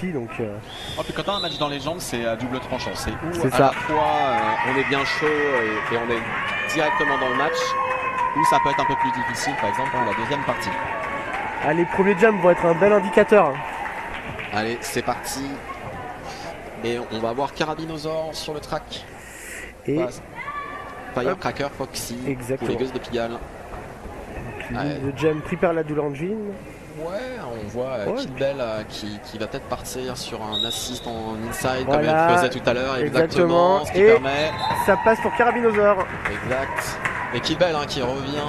Donc, Oh, puis quand on a un match dans les jambes, c'est à double tranchant. C'est où à ça. la fois on est bien chaud et on est directement dans le match, ou ça peut être un peu plus difficile, par exemple pour la deuxième partie. Les premiers jams vont être un bel indicateur. Allez, c'est parti. Et on va avoir Carabinosaur sur le track. Et Firecracker, Foxy, exactement. pour les gueuses de Pigalle. Le jam prépare la douleur engine. Ouais, on voit Kill Bell qui va peut-être partir sur un assist en inside voilà, comme elle faisait tout à l'heure. Exactement. Ce qui et permet. Ça passe pour Carabinosaur. Exact. Et Kill Bell qui revient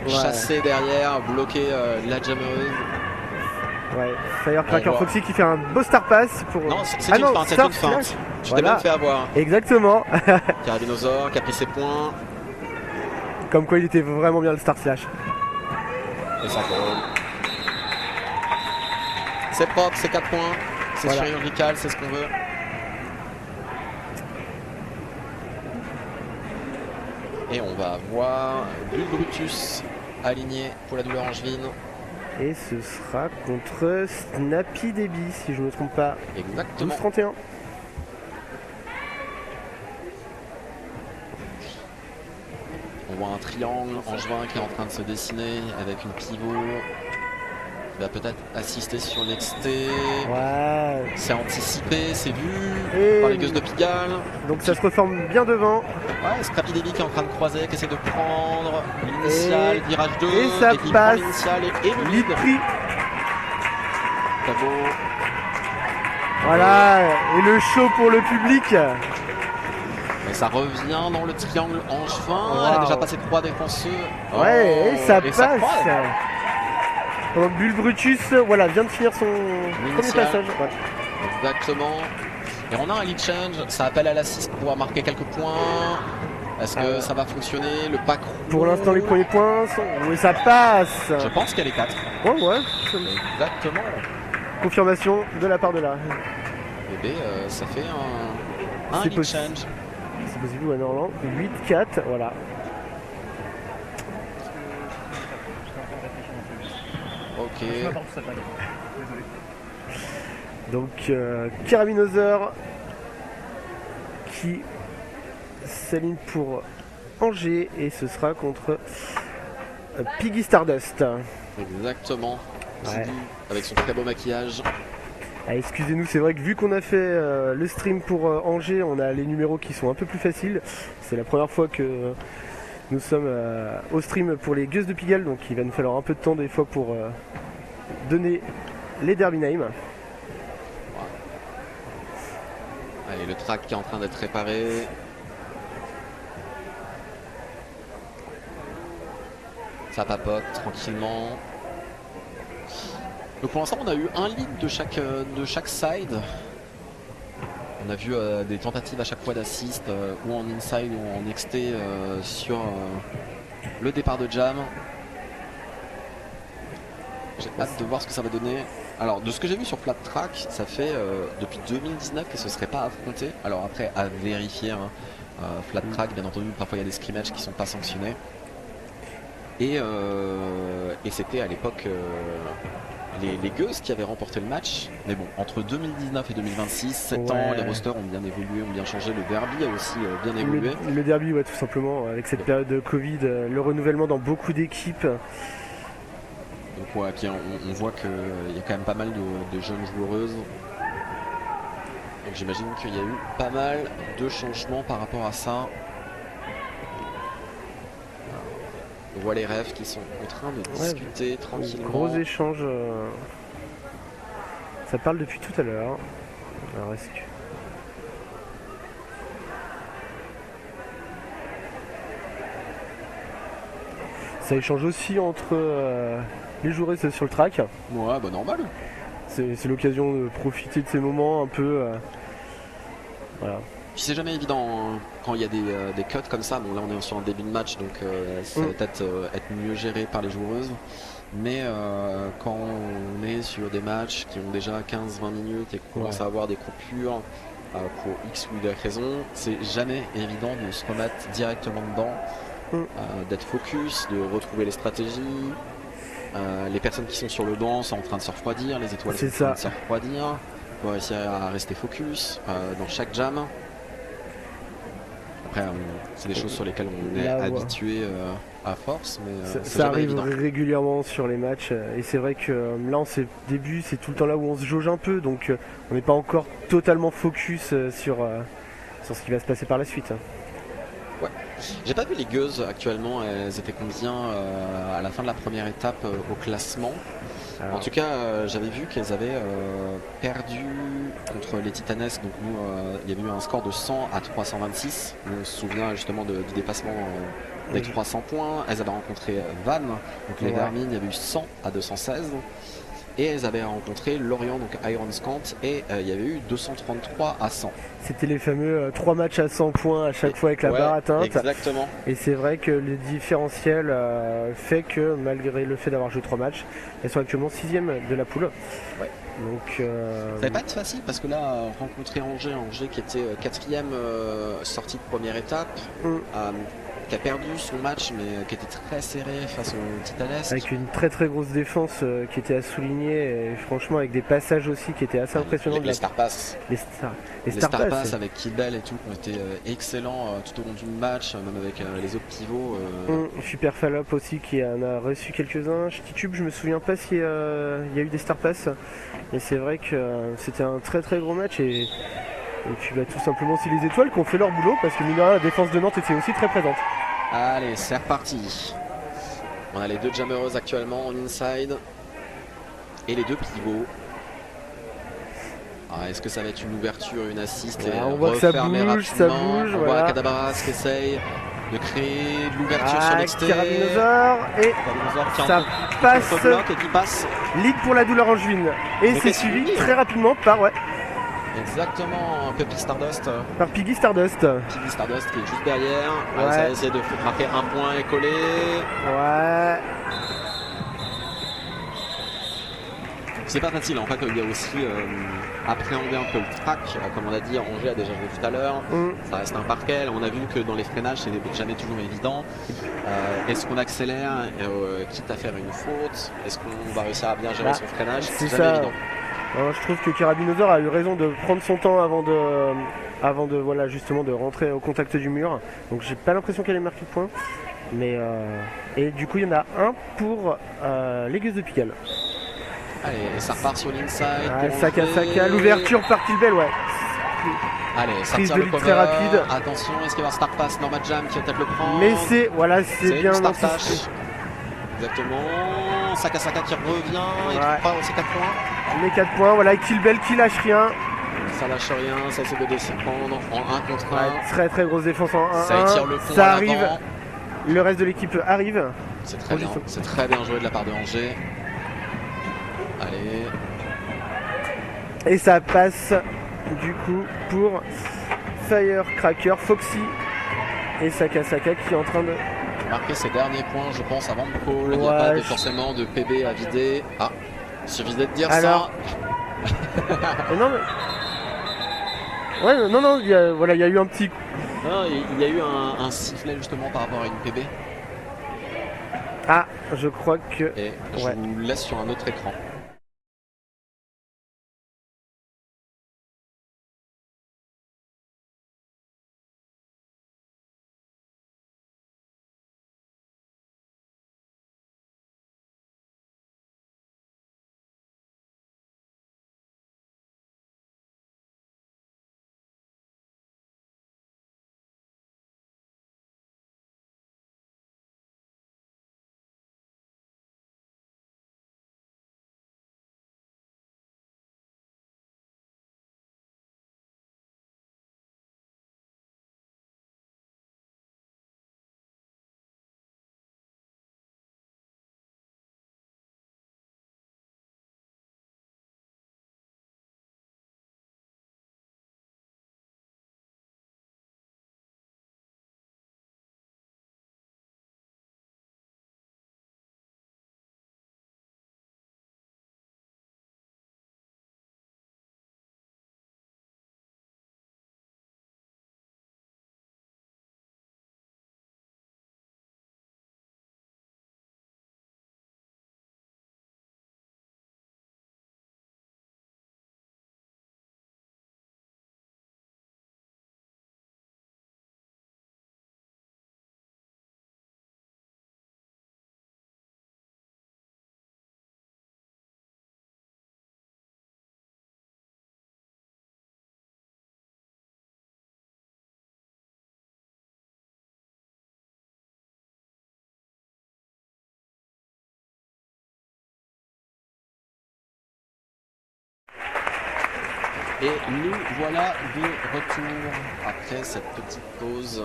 chasser derrière, bloquer la jammeuse. Ouais, Firecracker Foxy qui fait un beau star pass pour. Non, c'est une feinte, c'est une feinte. Tu t'es même fait avoir. Exactement. Carabinosaur qui a pris ses points. Comme quoi il était vraiment bien le star slash. Et ça roule. C'est propre, c'est 4 points. C'est chirurgical, c'est ce qu'on veut. Et on va avoir Bulbrutus aligné pour la douleur angevine. Et ce sera contre Snappy Debbie, si je ne me trompe pas. Exactement. 12-31. On voit un triangle angevin qui est en train de se dessiner avec une pivot qui va peut-être assister sur l'XT. Ouais. C'est anticipé, c'est vu par les gueuses de Pigalle. Donc ça se reforme bien devant. Ouais, Scrappy Debbie qui est en train de croiser, qui essaie de prendre l'initial, virage 2, et ça passe. L'initial et le lead. Bravo. Voilà, et le show pour le public. Et ça revient dans le triangle angevin. Elle a déjà passé 3 défenseurs. Ouais, et ça passe. Ça Bulbrutus, voilà, vient de finir son premier passage. Ouais. Exactement. Et on a un lead change, ça appelle à l'assist pour pouvoir marquer quelques points. Est-ce que ça va fonctionner? Le pack roule. Pour l'instant, les premiers points sont. Oui, ça passe. Je pense qu'elle est 4. Ouais. Exactement. Confirmation de la part de là. Bébé, ça fait un lead change. C'est possible, ouais, normalement. 8-4, voilà. Ok. Donc, Carabinosaur qui s'aligne pour Angers et ce sera contre Piggy Stardust. Exactement. Ouais. Avec son très beau maquillage. Excusez-nous, c'est vrai que vu qu'on a fait le stream pour Angers, on a les numéros qui sont un peu plus faciles. C'est la première fois que nous sommes au stream pour les gueuses de Pigalle, donc il va nous falloir un peu de temps des fois pour donner les derby names. Allez, le track qui est en train d'être réparé. Ça papote tranquillement. Donc pour l'instant on a eu un lead de chaque side. On a vu des tentatives à chaque fois d'assist ou en inside ou en XT sur le départ de jam. J'ai hâte de voir ce que ça va donner. Alors de ce que j'ai vu sur Flat Track, ça fait depuis 2019 que ce ne serait pas affronté. Alors après à vérifier, hein. Flat Track bien entendu, parfois il y a des scrimmages qui ne sont pas sanctionnés. Et c'était à l'époque les gueuses qui avaient remporté le match. Mais bon, entre 2019 et 2026, 7 ans, les rosters ont bien évolué, ont bien changé. Le derby a aussi bien évolué. Le derby, ouais, tout simplement, avec cette période de Covid, le renouvellement dans beaucoup d'équipes. Donc ouais, puis on voit qu'il y a quand même pas mal de jeunes joueuses. Donc j'imagine qu'il y a eu pas mal de changements par rapport à ça. On voit les refs qui sont en train de discuter tranquillement. Gros échange. Ça parle depuis tout à l'heure. Alors est-ce que... Ça échange aussi entre les joueuses sur le track. Ouais, bah normal. C'est l'occasion de profiter de ces moments un peu. Voilà. Puis c'est jamais évident hein, quand il y a des cuts comme ça. Bon là on est sur un début de match donc ça va peut-être être mieux géré par les joueuses. Mais quand on est sur des matchs qui ont déjà 15-20 minutes et qu'on commence à avoir des coupures pour X ou Y raison, c'est jamais évident de se remettre directement dedans, d'être focus, de retrouver les stratégies. Les personnes qui sont sur le banc sont en train de se refroidir, les étoiles sont en train de se refroidir. faut réussir à rester focus dans chaque jam. Après, c'est des choses sur lesquelles on est Là, habitué à force, mais c'est ça jamais arrive évident. régulièrement sur les matchs et c'est vrai que là en ces débuts c'est tout le temps là où on se jauge un peu donc on n'est pas encore totalement focus sur ce qui va se passer par la suite. Ouais. J'ai pas vu les gueuses actuellement, elles étaient combien à la fin de la première étape au classement. Alors, En tout cas, j'avais vu qu'elles avaient perdu contre les Titanesques. Donc nous, il y avait eu un score de 100 à 326. On se souvient justement du dépassement des 300 points. Elles avaient rencontré Vannes, donc les Vermines, il y avait eu 100 à 216. Et elles avaient rencontré Lorient, donc Ironscant, et il y avait eu 233 à 100. c'était les fameux 3 matchs à 100 points à chaque fois avec la barre atteinte. Exactement. Et c'est vrai que le différentiel fait que malgré le fait d'avoir joué 3 matchs, elles sont actuellement 6ème de la poule. Ouais. Donc, ça va pas être facile parce que là, rencontrer Angers qui était 4ème sortie de première étape, qui a perdu son match mais qui était très serré face aux Titanesques. Avec une très très grosse défense qui était à souligner et franchement avec des passages aussi qui étaient assez impressionnants. Les Star Pass. Les Star Pass avec Kidbell et tout qui ont été excellents tout au long du match, même avec les autres pivots. Super Fallop aussi qui en a reçu quelques-uns. Titube, je me souviens pas s'il y a eu des Star Pass. Et c'est vrai que c'était un très très gros match et puis tout simplement aussi les étoiles qui ont fait leur boulot parce que mine de rien, la défense de Nantes était aussi très présente. Allez, c'est reparti. On a les deux jammeuses actuellement en inside et les deux pivots. Est-ce que ça va être une ouverture, une assist et on voit que ça bouge, on voit Cadabras qui essaye de créer de l'ouverture sur l'extérieur. Carabinosaur et ça passe. Et qui passe. Lead pour la douleur angevine. Et c'est suivi très rapidement par Exactement, Piggy Stardust. Par Piggy Stardust. Piggy Stardust qui est juste derrière. Ça va essayer de marquer un point et coller. Ouais. C'est pas facile, en fait il y a aussi appréhender un peu le track, comme on a dit, Angers a déjà joué tout à l'heure, ça reste un parquet, on a vu que dans les freinages c'est jamais toujours évident. Est-ce qu'on accélère quitte à faire une faute? Est-ce qu'on va réussir à bien gérer son freinage? C'est jamais évident. Je trouve que Carabinosaur a eu raison de prendre son temps avant de voilà, justement de rentrer au contact du mur, donc j'ai pas l'impression qu'elle ait marqué de points. Mais et du coup il y en a un pour les Gueuses de Pigalle. Allez, ça repart sur l'inside. Saka, l'ouverture par Kilbel, Allez, ça prise tire de le lead cover. très rapide. Attention, est-ce qu'il va y avoir Star Pass, Norma Jam qui va peut-être le prendre? Mais c'est bien Star anticipé. Pass. Exactement. Saka qui revient et qui prend ses 4 points. Les 4 points, voilà, Kilbel qui lâche rien. Ça lâche rien, ça essaie de défendre en 1 contre 1. Très très grosse défense en 1. Ça étire le pont ça à arrive. l'avant. Le reste de l'équipe arrive. C'est très bien. C'est très bien joué de la part de Angers. Allez. Et ça passe du coup pour Firecracker, Foxy et Saka qui est en train de marquer ses derniers points, je pense, avant le call. Il n'y a pas forcément de PB à vider. Il suffisait de dire ça. non, mais... Ouais, non, il y a eu un petit... Non, il y a eu un sifflet justement par rapport à une PB. Je crois que... Et je vous laisse sur un autre écran. Et nous voilà de retour après cette petite pause.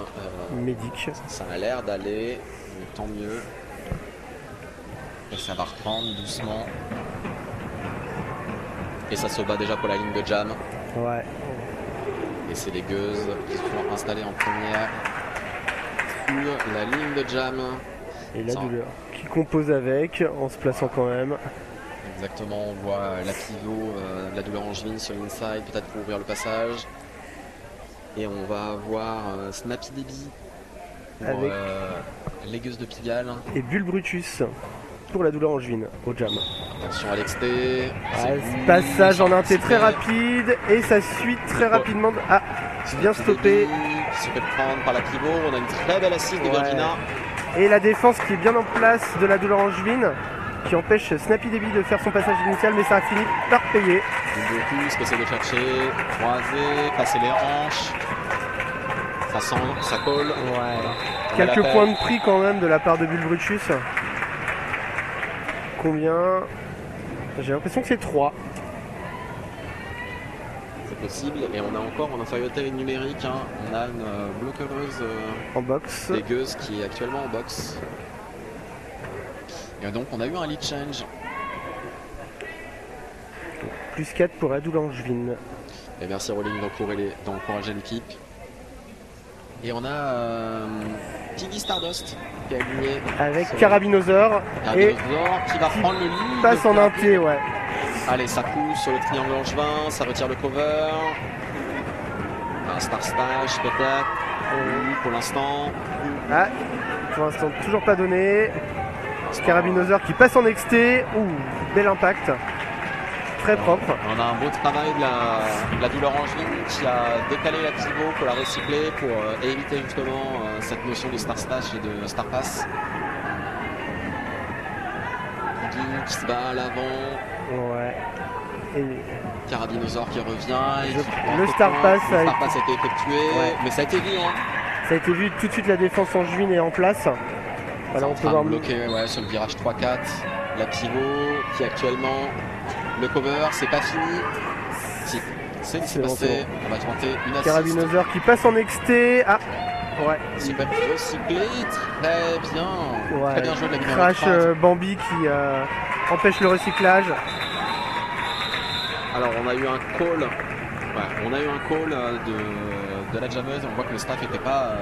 Médic. Ça a l'air d'aller, tant mieux. Et ça va reprendre doucement. Et ça se bat déjà pour la ligne de jam. Ouais. Et c'est les gueuses qui sont installées en première sur la ligne de jam. Et la douleur qui compose avec en se plaçant quand même. Exactement, on voit la pivot, la douleur angevine sur l'inside, peut-être pour ouvrir le passage. Et on va avoir Snappy Debbie pour avec les gueuses de Pigalle. Et Bull Brutus pour la douleur angevine au jam. Attention à l'exté. Passage en inté très rapide et ça suit très rapidement. Ah, bien stoppé. Qui se fait prendre par la pivot. On a une très belle assise de Virginia. Et la défense qui est bien en place de la douleur angevine, qui empêche Snappy Debbie de faire son passage initial, mais ça a fini par payer. Beaucoup ce que c'est de chercher, croiser, passer les hanches. Ça sent, ça colle. Ouais. Quelques points de prix quand même de la part de Bull Brutus. Combien? J'ai l'impression que c'est 3. C'est possible. Et on a encore en infériorité numérique, hein, on a une bloqueuse en box. Dégueuse qui est actuellement en box. Et donc on a eu un lead change. Plus 4 pour la douleur angevine. Et merci Rolling d'encourager l'équipe. Et on a Piggy Stardust qui est aligné avec Carabinosaur et qui va prendre le lead. Passe en inté, ouais. Allez, ça pousse sur le triangle angevin, ça retire le cover. Un Star Stash peut-être. Pour l'instant. Ah, pour l'instant toujours pas donné. Carabinosaur qui passe en XT. Ouh, bel impact. Très propre. On a un beau travail de la douleur angevine qui a décalé la pivot pour la recycler pour éviter justement cette notion de Star Stash et de Star Pass. Qui se bat à l'avant. Ouais. Et Carabinosaur qui revient. Et le Star Pass a été effectué. Ouais. Mais ça a été vu. Hein. Ça a été vu tout de suite, la défense angevine est en place. Voilà, on peut voir bloquer sur le virage 3-4. La pivot qui actuellement. Le cover, c'est pas fini. Si, c'est passé. On va tenter une assist. Carabinosaur qui passe en XT. Ah, ouais. C'est pas recyclé. Très bien. Ouais. Très bien joué de la numéro Crash Bambi qui empêche le recyclage. Alors, on a eu un call. Ouais, on a eu un call de la jammeuse. On voit que le staff n'était pas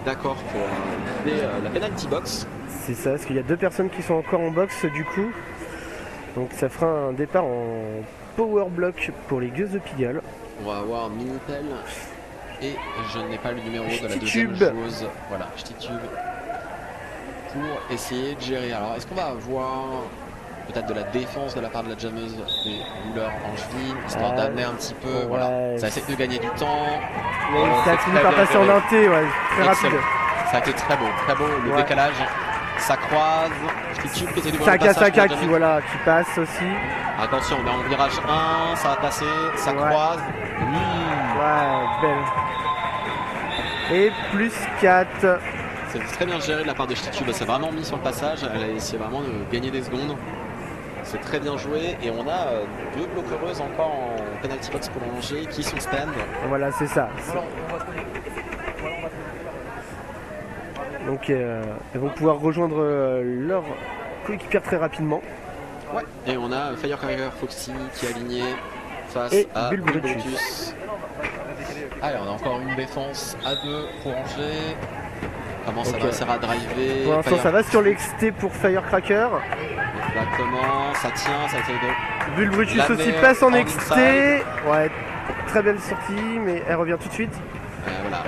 d'accord pour la penalty box. C'est ça, parce qu'il y a 2 personnes qui sont encore en box du coup. Donc ça fera un départ en power block pour les gueuses de Pigalle. On va avoir Minitel et je n'ai pas le numéro de la deuxième joueuse. Voilà, Ch'titube pour essayer de gérer. Alors est-ce qu'on va avoir peut-être de la défense de la part de la jammeuse des douleurs angevines, histoire d'amener un petit peu, voilà. Ça essaie de gagner du temps. Ça a fini par passer en inté, ouais, très rapide. Ça a été très beau, le décalage. Ça croise, Saka qui passe aussi. Attention, on est en virage 1, ça va passer, ça croise. Ouais, belle. Et plus 4. C'est très bien géré de la part de Ch'titube, elle s'est vraiment mis sur le passage, elle a essayé vraiment de gagner des secondes. C'est très bien joué et on a 2 bloqueuses encore en penalty box pour Angers qui sont stand. Voilà, c'est ça. Donc elles vont pouvoir rejoindre leur coéquipière très rapidement. Ouais. Et on a Firecracker Foxy qui est aligné face à Bull Brutus. Allez, on a encore une défense à 2 pour Angers. Comment ça va réussir à driver? Pour l'instant ça va sur l'XT pour Firecracker. Exactement, ça tient, ça fait de... Bull Brutus aussi passe en XT. Ouais, très belle sortie, mais elle revient tout de suite. Voilà.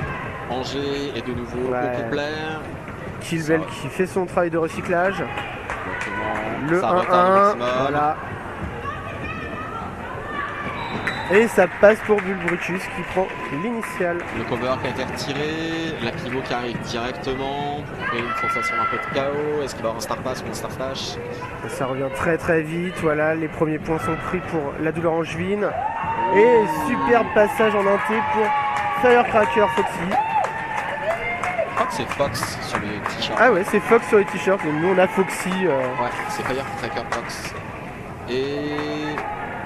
Angers est de nouveau au complet. Killbell qui fait son travail de recyclage. Exactement. Le 1-1, voilà. Et ça passe pour Bull Brutus qui prend l'initiale. Le cover qui a été retiré, la pivot qui arrive directement pour créer une sensation un peu de chaos. Est-ce qu'il va avoir un Star Pass ou un Star Flash? Ça revient très vite, voilà, les premiers points sont pris pour la douleur angevine. Et superbe passage en inté pour Firecracker Foxy. Je crois que c'est Fox sur les t-shirts. Ah ouais, c'est Fox sur les t-shirts, et nous on a Foxy. Ouais, c'est Firecracker Fox. Et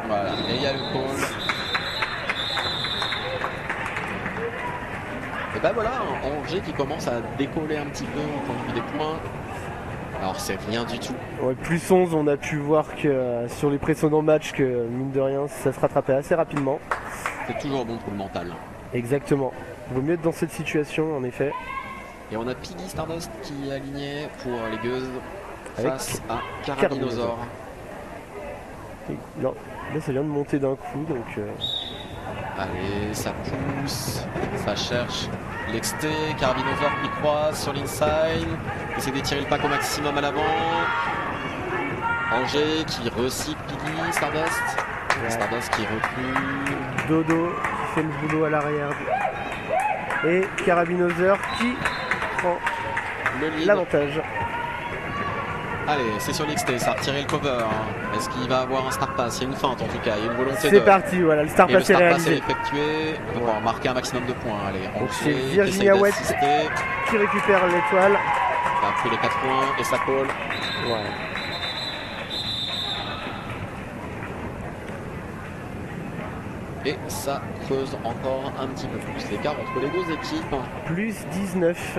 voilà, et il y a le call. bah voilà, Angers qui commence à décoller un petit peu au point de vue des points. Alors c'est rien du tout. Ouais, plus 11, on a pu voir que sur les précédents matchs que mine de rien ça se rattrapait assez rapidement. C'est toujours bon pour le mental. Exactement. Il vaut mieux être dans cette situation en effet. Et on a Piggy Stardust qui est aligné pour les Gueuses Avec face à Carabinosaur. Non, là ça vient de monter d'un coup donc... Allez, ça pousse, ça cherche l'exté, Carabinosaur qui croise sur l'inside, essaie d'étirer le pack au maximum à l'avant. Angers qui recycle Piggy Stardust. Ouais. Stardust qui recule. Dodo qui fait le boulot à l'arrière. Et Carabinosaur qui prend Le lead. l'avantage. Allez, c'est sur l'XT, ça a retiré le cover. Est-ce qu'il va avoir un star pass? Il y a une feinte en tout cas, il y a une volonté de... C'est parti, voilà, le star Et le pass est star pass est réalisé. effectué, on va pouvoir marquer un maximum de points. Allez, Donc c'est Angers qui Virginia essaye Wett d'assister, qui récupère l'étoile. il a pris les 4 points et ça colle. Voilà. Et ça creuse encore un petit peu plus l'écart entre les deux équipes. Plus 19.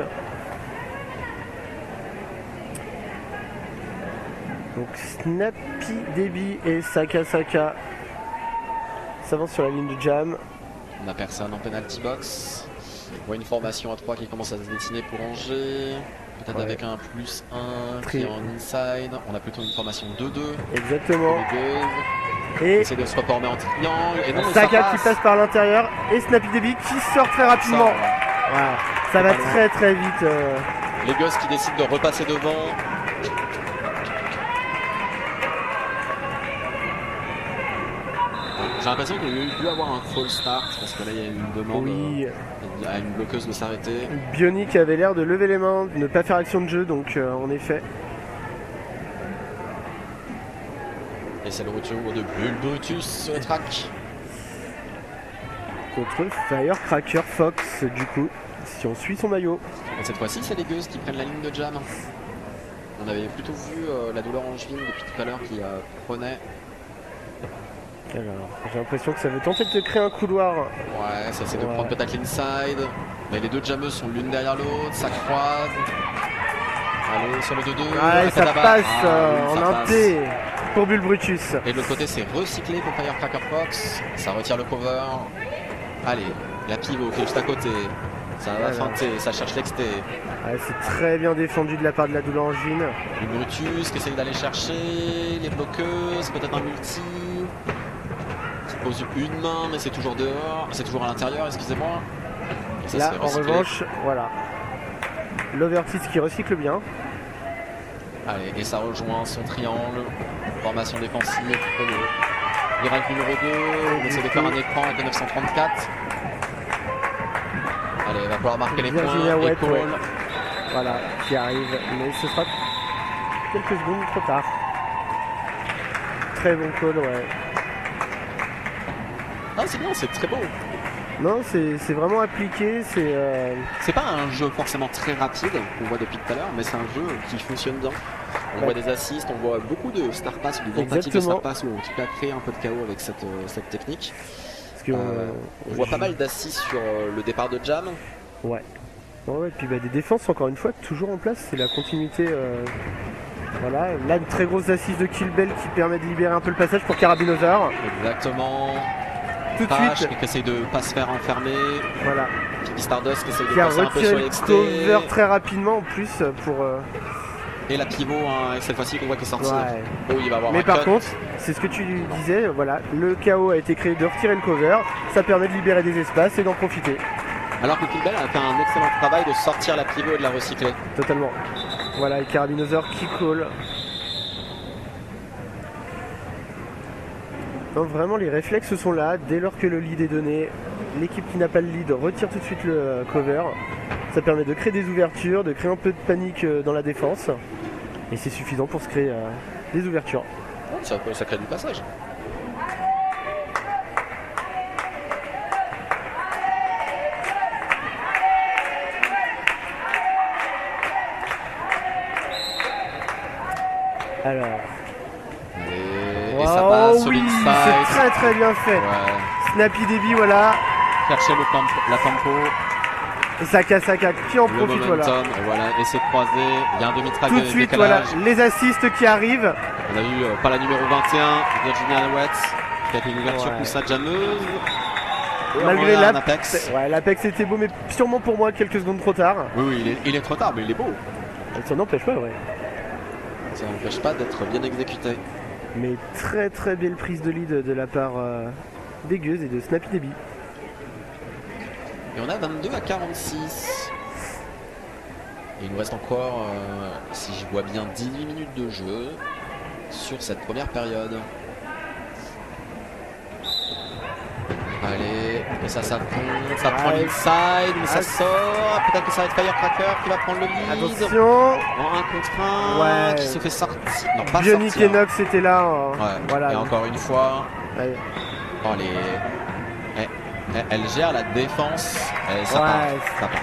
Donc Snappy Debbie et Saka Saka s'avancent sur la ligne de jam. On n'a personne en penalty box. On voit une formation à 3 qui commence à se dessiner pour Angers. Peut-être Ouais. avec un plus 1 qui est en inside. On a plutôt une formation 2-2. Exactement. Les Gueuses Et essaient de se reformer en triangle. Et non, mais Saka ça qui passe par l'intérieur et Snappy Debbie qui sort très rapidement. Voilà. Ça va Pas loin. très très vite. Les Gueuses qui décident de repasser devant. J'ai l'impression qu'il y a dû avoir un fall start parce que là il y a une demande Oui, à une bloqueuse de s'arrêter. Bionic avait l'air de lever les mains, de ne pas faire action de jeu, donc en effet. Et c'est le retour de Bulbrutus sur le track. Contre Firecracker Fox, du coup, si on suit son maillot. Et cette fois-ci, c'est les Gueuses qui prennent la ligne de jam. On avait plutôt vu la douleur angevine depuis tout à l'heure qui prenait. Alors, j'ai l'impression que ça veut tenter de créer un couloir. Ouais, ça essaie de Ouais. prendre peut-être l'inside. Mais les deux jammeuses sont l'une derrière l'autre, ça croise. Allez, sur le 2-2. Ouais, ça Akadaba. passe Oui, en ça passe. inté pour Bulbrutus. Et de l'autre côté, c'est recyclé pour Firecracker Fox. Ça retire le cover. Allez, la pivot qui est juste à côté. Ça va Voilà. feinter, ça cherche l'exté. Ouais, c'est très bien défendu de la part de la double angine. Bulbrutus qui essaye d'aller chercher. Les bloqueuses, peut-être un multi. Qui pose une main, mais c'est toujours dehors. C'est toujours à l'intérieur, excusez-moi. Et ça Là, se fait en recycler. revanche, voilà. L'Overtis qui recycle bien. Allez, et ça rejoint son triangle. Formation défensive pour le virage numéro 2. On essaie de faire un écran avec le 934. Allez, il va falloir marquer les Virginia points. Wett, Et call. ouais. Voilà, qui arrive. Mais ce sera quelques secondes trop tard. Très bon call, ouais. Ah, c'est bien, c'est très beau. Non, c'est vraiment appliqué. C'est pas un jeu forcément très rapide qu'on voit depuis tout à l'heure, mais c'est un jeu qui fonctionne bien. On Ouais. voit des assists, on voit beaucoup de star pass ou de tentatives de Exactement. star pass où en tout cas créer un peu de chaos avec cette technique. Parce que, On voit pas mal d'assists sur le départ de jam. Ouais. Ouais, et puis bah, des défenses, encore une fois, toujours en place. C'est la continuité. Voilà. Là, une très grosse assise de Kill Bell qui permet de libérer un peu le passage pour Carabinosaur. Exactement. Tout de Crash suite, qui essaye de pas se faire enfermer. voilà. Piggy Stardust qui essaye de Qui a passer un peu retiré sur le l'exté. cover très rapidement en plus pour. Et la pivot, hein, cette fois-ci qu'on voit qui est sortie. Ouais. Oh, il va avoir Mais un par cut. contre, c'est ce que tu disais, voilà, le chaos a été créé de retirer le cover, ça permet de libérer des espaces et d'en profiter. Alors que Kill Bell a fait un excellent travail de sortir la pivot et de la recycler. Totalement. Voilà, et Carabinosaur qui call. Non, vraiment, les réflexes sont là. Dès lors que le lead est donné, l'équipe qui n'a pas le lead retire tout de suite le cover. Ça permet de créer des ouvertures, de créer un peu de panique dans la défense. Et c'est suffisant pour se créer des ouvertures. Ça crée du passage. Alors, Et ça passe sur oui, l'inside. c'est très très bien fait. Ouais. Snappy Debbie, voilà. Chercher la tempo. Saka qui en Le profite, voilà. momentum, voilà, essai de croiser, il y a un demi-track Tout de de suite, voilà, décalage. les assists qui arrivent. On a vu pas la numéro 21, Virginia Alouette, qui a fait une ouverture Ouais. poussade jameuse. Et Malgré on a un Apex. Ouais, l'Apex était beau, mais sûrement pour moi quelques secondes trop tard. Oui, il est trop tard, mais il est beau. Ça n'empêche pas, ouais. Ça n'empêche pas d'être bien exécuté. Mais très belle prise de lead de la part des Gueuses et de Snappy Debbie. Et on a 22 à 46. Et il nous reste encore, si je vois bien, 18 minutes de jeu sur cette première période. Allez, et ça compte, ça prend l'inside, mais ça sort. Peut-être que ça va être Firecracker qui va prendre le lead. Attention. En 1 contre 1, Ouais. qui se fait sortir. Non, pas Bionic sortir. et Nox étaient là. Ouais. Voilà. Et encore une fois, Ouais. oh, elle gère la défense. Et ça Ouais. part. Ça part.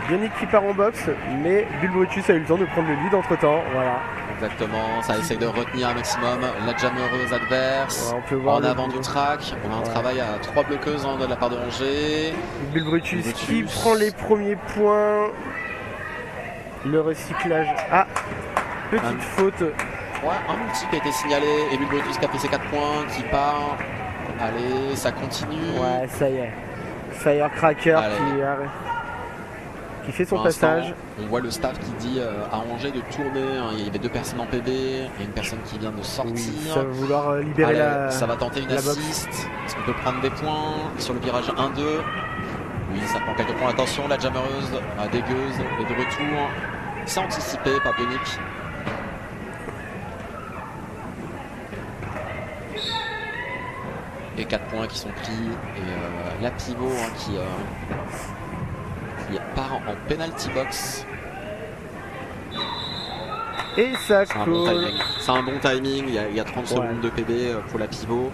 Bionic qui part en boxe, mais Bulbrutus a eu le temps de prendre le lead entre temps. Voilà. Exactement, ça essaye de retenir un maximum la jammeuse adverse. Ouais, on peut voir en le avant boulot. du track. On a un travail à 3 bloqueuses de la part de Angers. Bulbrutus qui Bulbrutus. prend les premiers points. Le recyclage. Ah, petite faute. Ouais, un multi qui a été signalé. Et Bulbrutus qui a pris ses 4 points, qui part. Allez, ça continue. Ouais, ça y est. Firecracker Allez. qui fait son Pour l'instant, passage. on voit le staff qui dit à Angers de tourner. Il y avait 2 personnes en PB et une personne qui vient de sortir. Oui, ça va vouloir libérer Allez, la. ça va tenter une la box. assist. Est-ce qu'on peut prendre des points sur le virage 1-2? Oui, ça prend quelques points. Attention, la jammeuse dégueuse est de retour. C'est anticipé par Bionic. Et 4 points qui sont pris. Et la pivot qui part en penalty box. Et ça C'est un bon colle. timing. C'est un bon timing. Il y a 30 secondes de PB pour la pivot.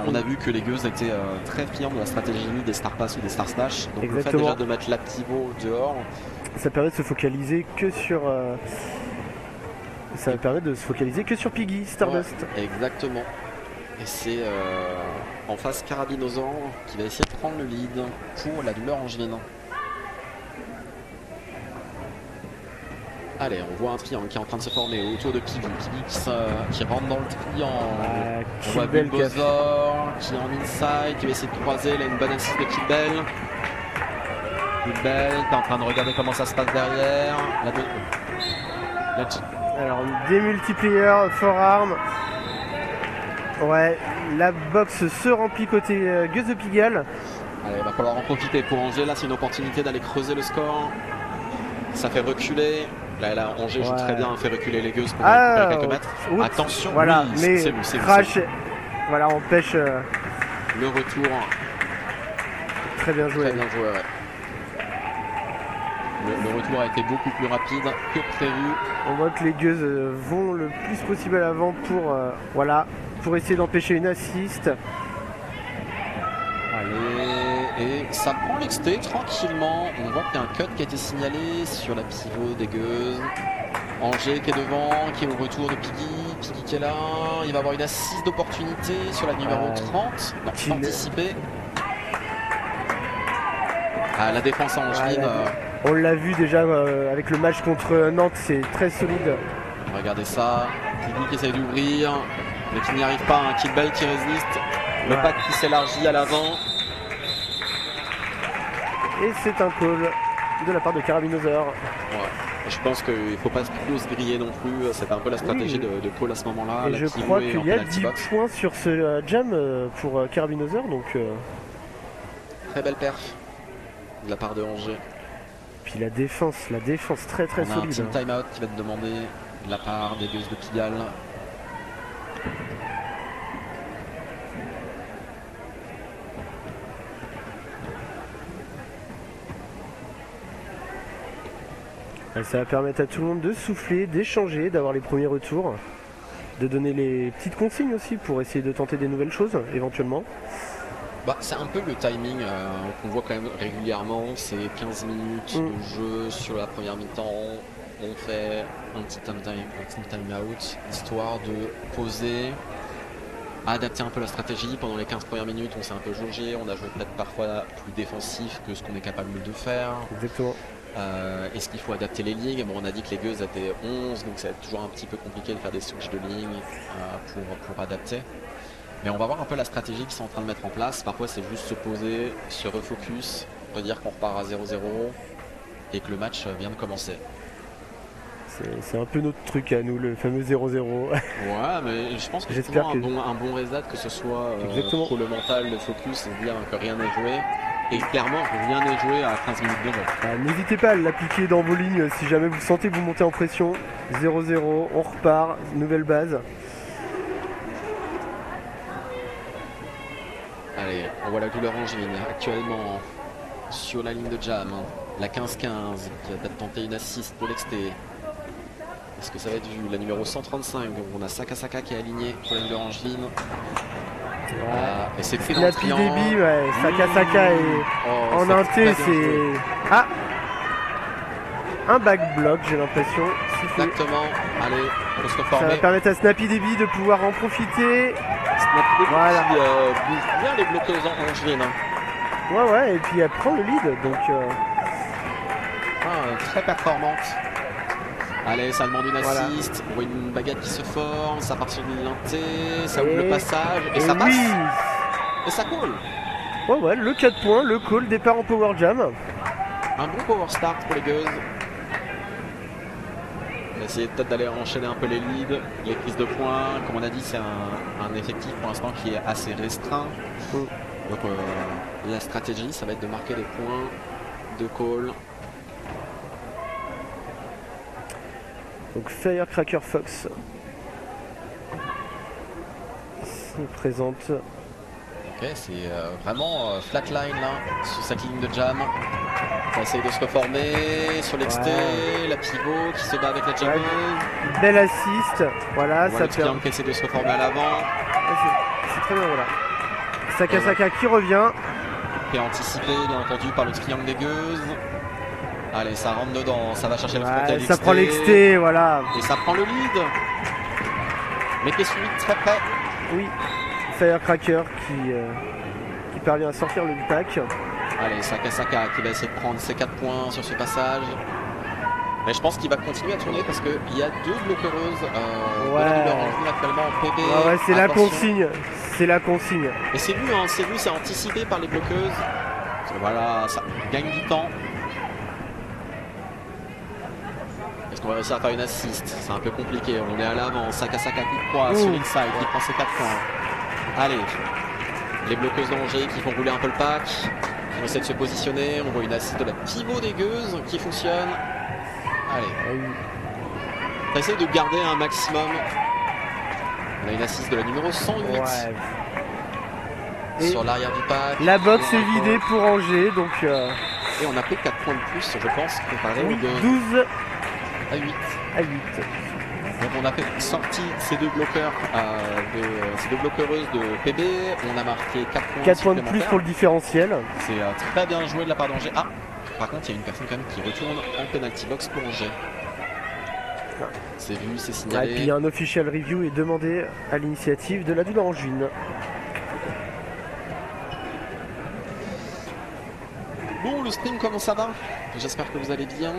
On a vu que les gueuses étaient très friands de la stratégie des Star Pass ou des Star Slash. Donc le fait Exactement. déjà de mettre la pivot dehors. Ça permet de se focaliser que sur. Ça permet de se focaliser que sur Piggy Stardust. Ouais, exactement. Et c'est en face Carabinosaur qui va essayer de prendre le lead pour la douleur angevine. Allez, on voit un triangle qui est en train de se former autour de Piggy. Piggy qui rentre dans le triangle. On voit Killbell qui a fait- Bulbasaur qui est en inside, qui va essayer de croiser. Il a une bonne assist de Killbell. Killbell qui est en train de regarder comment ça se passe derrière. Alors, des multipliers, forearm. Ouais, la box se remplit côté Gueuse de Pigalle. Allez, il va falloir en profiter pour Angers. Là, c'est une opportunité d'aller creuser le score. Ça fait reculer. Là, Angers joue très bien, fait reculer les gueuses pour récupérer quelques mètres. oups, Attention, voilà, oui, mais c'est lui, c'est lui, Crash, c'est lui. voilà, empêche. Le retour, Très bien joué. très bien joué. Ouais. Le retour a été beaucoup plus rapide que prévu. On voit que les Gueuses vont le plus possible à l'avant pour, voilà, pour essayer d'empêcher une assist. Allez, et ça prend l'exté tranquillement. On voit qu'il y a un cut qui a été signalé sur la pivot des gueuses. Angers qui est devant, qui est au retour de Piggy. Piggy qui est là. Il va avoir une assise d'opportunité sur la numéro 30. Non, Kill. anticipé. Ah, la défense angevine. On l'a vu déjà avec le match contre Nantes, c'est très solide. Regardez ça. Piggy qui essaye d'ouvrir, mais qui n'y arrive pas. Un Killbell qui résiste. Le pack qui s'élargit à l'avant. Et c'est un call de la part de Carabinosaur. Ouais. Je pense qu'il ne faut pas trop se griller non plus. C'est un peu la stratégie de call à ce moment-là. Et La je pivot crois est qu'il en y a penalty 10 box. points sur ce jam pour Carabinosaur. Donc, Très belle perf de la part de Angers. puis la défense très On a un solide. team timeout qui va être demandé de la part des Gueuses de Pigalle. Ça va permettre à tout le monde de souffler, d'échanger, d'avoir les premiers retours, de donner les petites consignes aussi pour essayer de tenter des nouvelles choses éventuellement. Bah, c'est un peu le timing qu'on voit quand même régulièrement. C'est 15 minutes de jeu sur la première mi-temps. On fait un petit time out histoire de poser adapter un peu la stratégie. Pendant les 15 premières minutes, on s'est un peu jaugé, on a joué peut-être parfois plus défensif que ce qu'on est capable de faire. Exactement. Est-ce qu'il faut adapter les lignes? Bon, on a dit que les gueuses étaient 11, donc ça va être toujours un petit peu compliqué de faire des switches de ligne pour adapter. Mais on va voir un peu la stratégie qu'ils sont en train de mettre en place. Parfois c'est juste se poser, se refocus, redire qu'on repart à 0-0 et que le match vient de commencer. C'est un peu notre truc à nous, le fameux 0-0. Ouais, mais je pense que c'est un bon reset, que ce soit pour le mental, le focus, et dire que rien n'est joué. Et clairement, rien n'est joué à 15 minutes de jeu. N'hésitez pas à l'appliquer dans vos lignes si jamais vous sentez que vous montez en pression. 0-0, on repart, nouvelle base. Allez, on voit la couleur angine actuellement sur la ligne de jam. La 15-15 qui va peut-être tenter une assist pour l'XT. Est-ce que ça va être vu? La numéro 135, on a Saka qui est aligné pour la ligne de Angevine. Et c'est fait dans le triangle. Débit, ouais. Saka est en inté, c'est... Ah, un back block, j'ai l'impression. Exactement. Allez, on peut se reformer. Ça va permettre à Snappy Débit de pouvoir en profiter. Snappy Débit qui bouge bien les bloqueuses en Angevine. Ouais, et puis elle prend le lead, donc... très performante. Allez, ça demande une assist, on voit une baguette qui se forme, ça part sur une linté, ça ouvre le passage, et ça passe, et ça colle. Ouais, le 4 points, le call, départ en power jam. Un bon power start pour les gueuses. On va essayer peut-être d'aller enchaîner un peu les leads, les prises de points. Comme on a dit, c'est un effectif pour l'instant qui est assez restreint. Donc la stratégie, ça va être de marquer des points de call. Donc Firecracker Fox se présente. Ok, c'est vraiment flatline là, sur cette ligne de jam. On va essayer de se reformer sur l'XT, la pivot qui se bat avec la jammeuse. Belle assist, voilà, ça permet qui essaie de se reformer à l'avant. C'est très bien, voilà. Saka qui revient. Qui est anticipé bien entendu par le triangle des gueuses. Allez, ça rentre dedans, ça va chercher le frontal XT. Ça prend l'XT, voilà. Et ça prend le lead. Mais qui est suivi très près. Oui, Firecracker qui parvient à sortir le pack. Allez, Saka qui va essayer de prendre ses 4 points sur ce passage. Mais je pense qu'il va continuer à tourner parce qu'il y a 2 bloquereuses de la numéro 1 actuellement en PB. Ouais, c'est la consigne. C'est la consigne. Et c'est vu, c'est anticipé par les bloqueuses. Voilà, ça gagne du temps. Est-ce qu'on va réussir à faire une assist? C'est un peu compliqué, on est à l'avant. Saka coup de croix sur l'inside qui prend ses 4 points. Allez, les bloqueuses d'Angers qui font rouler un peu le pack. On essaie de se positionner, on voit une assist de la pivot des gueuses qui fonctionne. Allez, on essaie de garder un maximum. On a une assist de la numéro 108 sur l'arrière du pack. La box est vidée pour Angers, donc... Et on a pris 4 points de plus, je pense, comparé aux 12 à 8. Donc on a fait sorti ces 2 bloqueurs, ces 2 bloqueureuses de PB. On a marqué 4 points. 4 points de plus pour le différentiel. C'est très bien joué de la part d'Angers. Ah, par contre, il y a une personne quand même qui retourne en penalty box pour Angers. C'est vu, c'est signalé. Et puis un official review est demandé à l'initiative de la double Angevine. Bon, le stream, comment ça va? J'espère que vous allez bien.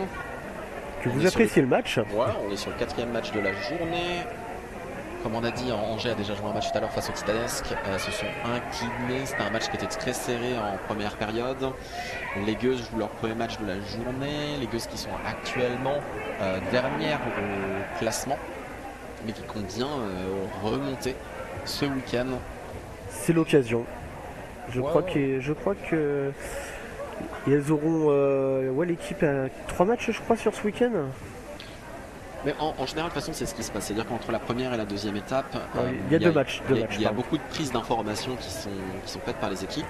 Que vous appréciez le match. Ouais, on est sur le 4e match de la journée. Comme on a dit, Angers a déjà joué un match tout à l'heure face au Titanesque. Se sont inclinés. C'était un match qui était très serré en première période. Les Gueuses jouent leur premier match de la journée. Les Gueuses qui sont actuellement dernières au classement, mais qui comptent bien remonter ce week-end. C'est l'occasion. Je crois que et elles auront l'équipe a 3 matchs je crois sur ce week-end. Mais en général de toute façon c'est ce qui se passe, c'est-à-dire qu'entre la première et la deuxième étape il y a 2 matchs. Il y a beaucoup de prises d'informations qui sont faites par les équipes,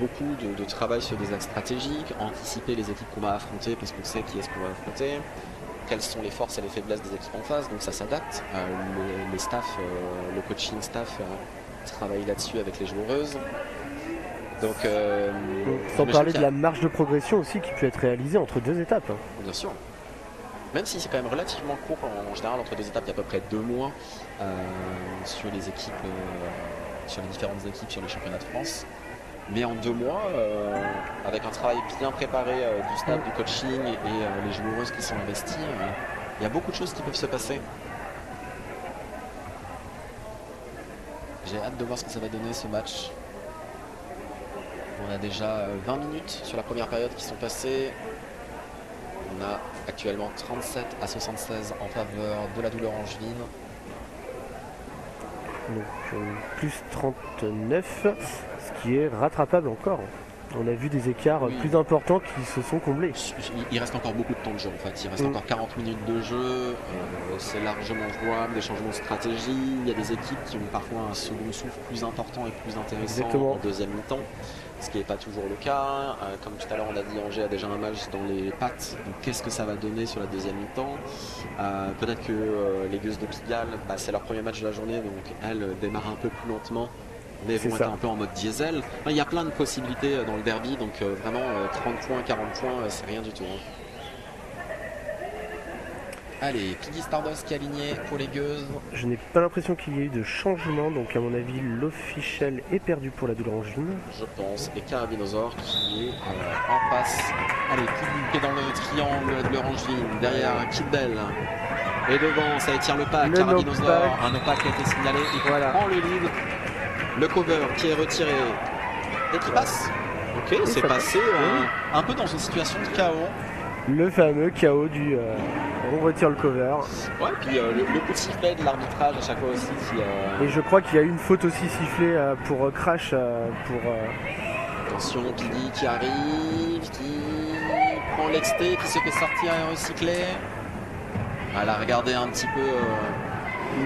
beaucoup de travail sur des axes stratégiques, anticiper les équipes qu'on va affronter parce qu'on sait qui est-ce qu'on va affronter, quelles sont les forces et les faiblesses des équipes en face, donc ça s'adapte. Les staffs, le coaching staff travaille là-dessus avec les joueuses. Donc, sans parler de la marge de progression aussi qui peut être réalisée entre 2 étapes. Bien sûr. Même si c'est quand même relativement court en général entre deux étapes, il y a à peu près 2 mois sur les équipes, sur les différentes équipes sur les championnats de France. Mais en 2 mois, avec un travail bien préparé du staff, du coaching et les joueuses qui sont investies, il y a beaucoup de choses qui peuvent se passer. J'ai hâte de voir ce que ça va donner ce match. On a déjà 20 minutes sur la première période qui sont passées. On a actuellement 37 à 76 en faveur de la douleur angevine. Donc plus 39, ce qui est rattrapable encore. On a vu des écarts plus importants qui se sont comblés. Il reste encore beaucoup de temps de jeu en fait. Il reste encore 40 minutes de jeu. C'est largement jouable, des changements de stratégie. Il y a des équipes qui ont parfois un second souffle plus important et plus intéressant en deuxième mi-temps. Ce qui n'est pas toujours le cas. Comme tout à l'heure on a dit, Angers a déjà un match dans les pattes. Donc qu'est-ce que ça va donner sur la deuxième mi-temps? Peut-être que les Gueuses de Pigalle, c'est leur premier match de la journée, donc elles démarrent un peu plus lentement. Mais vont être un peu en mode diesel. Il y a plein de possibilités dans le derby, donc vraiment 30 points, 40 points, c'est rien du tout. Allez, Piggy Stardust qui est aligné pour les Gueuses. Je n'ai pas l'impression qu'il y ait eu de changement, donc à mon avis l'officiel est perdu pour la douleur angevine. Je pense, et Carabinosaur qui est en face. Allez, Piggy qui est dans le triangle de l'Orangevine, derrière Kid Bell. Et devant, ça étire le pack, Carabinosaur, un no-pack qui a été signalé et qui prend le lead. Le cover qui est retiré et qui passe. Ok, c'est passé un peu dans une situation de chaos. Le fameux chaos du on retire le cover. Ouais, puis le coup de sifflet de l'arbitrage à chaque fois aussi. Et je crois qu'il y a eu une faute aussi sifflée pour Crash. Attention, Piggy qui arrive, qui prend l'exté, qui se fait sortir et recycler. Elle a regardé un petit peu.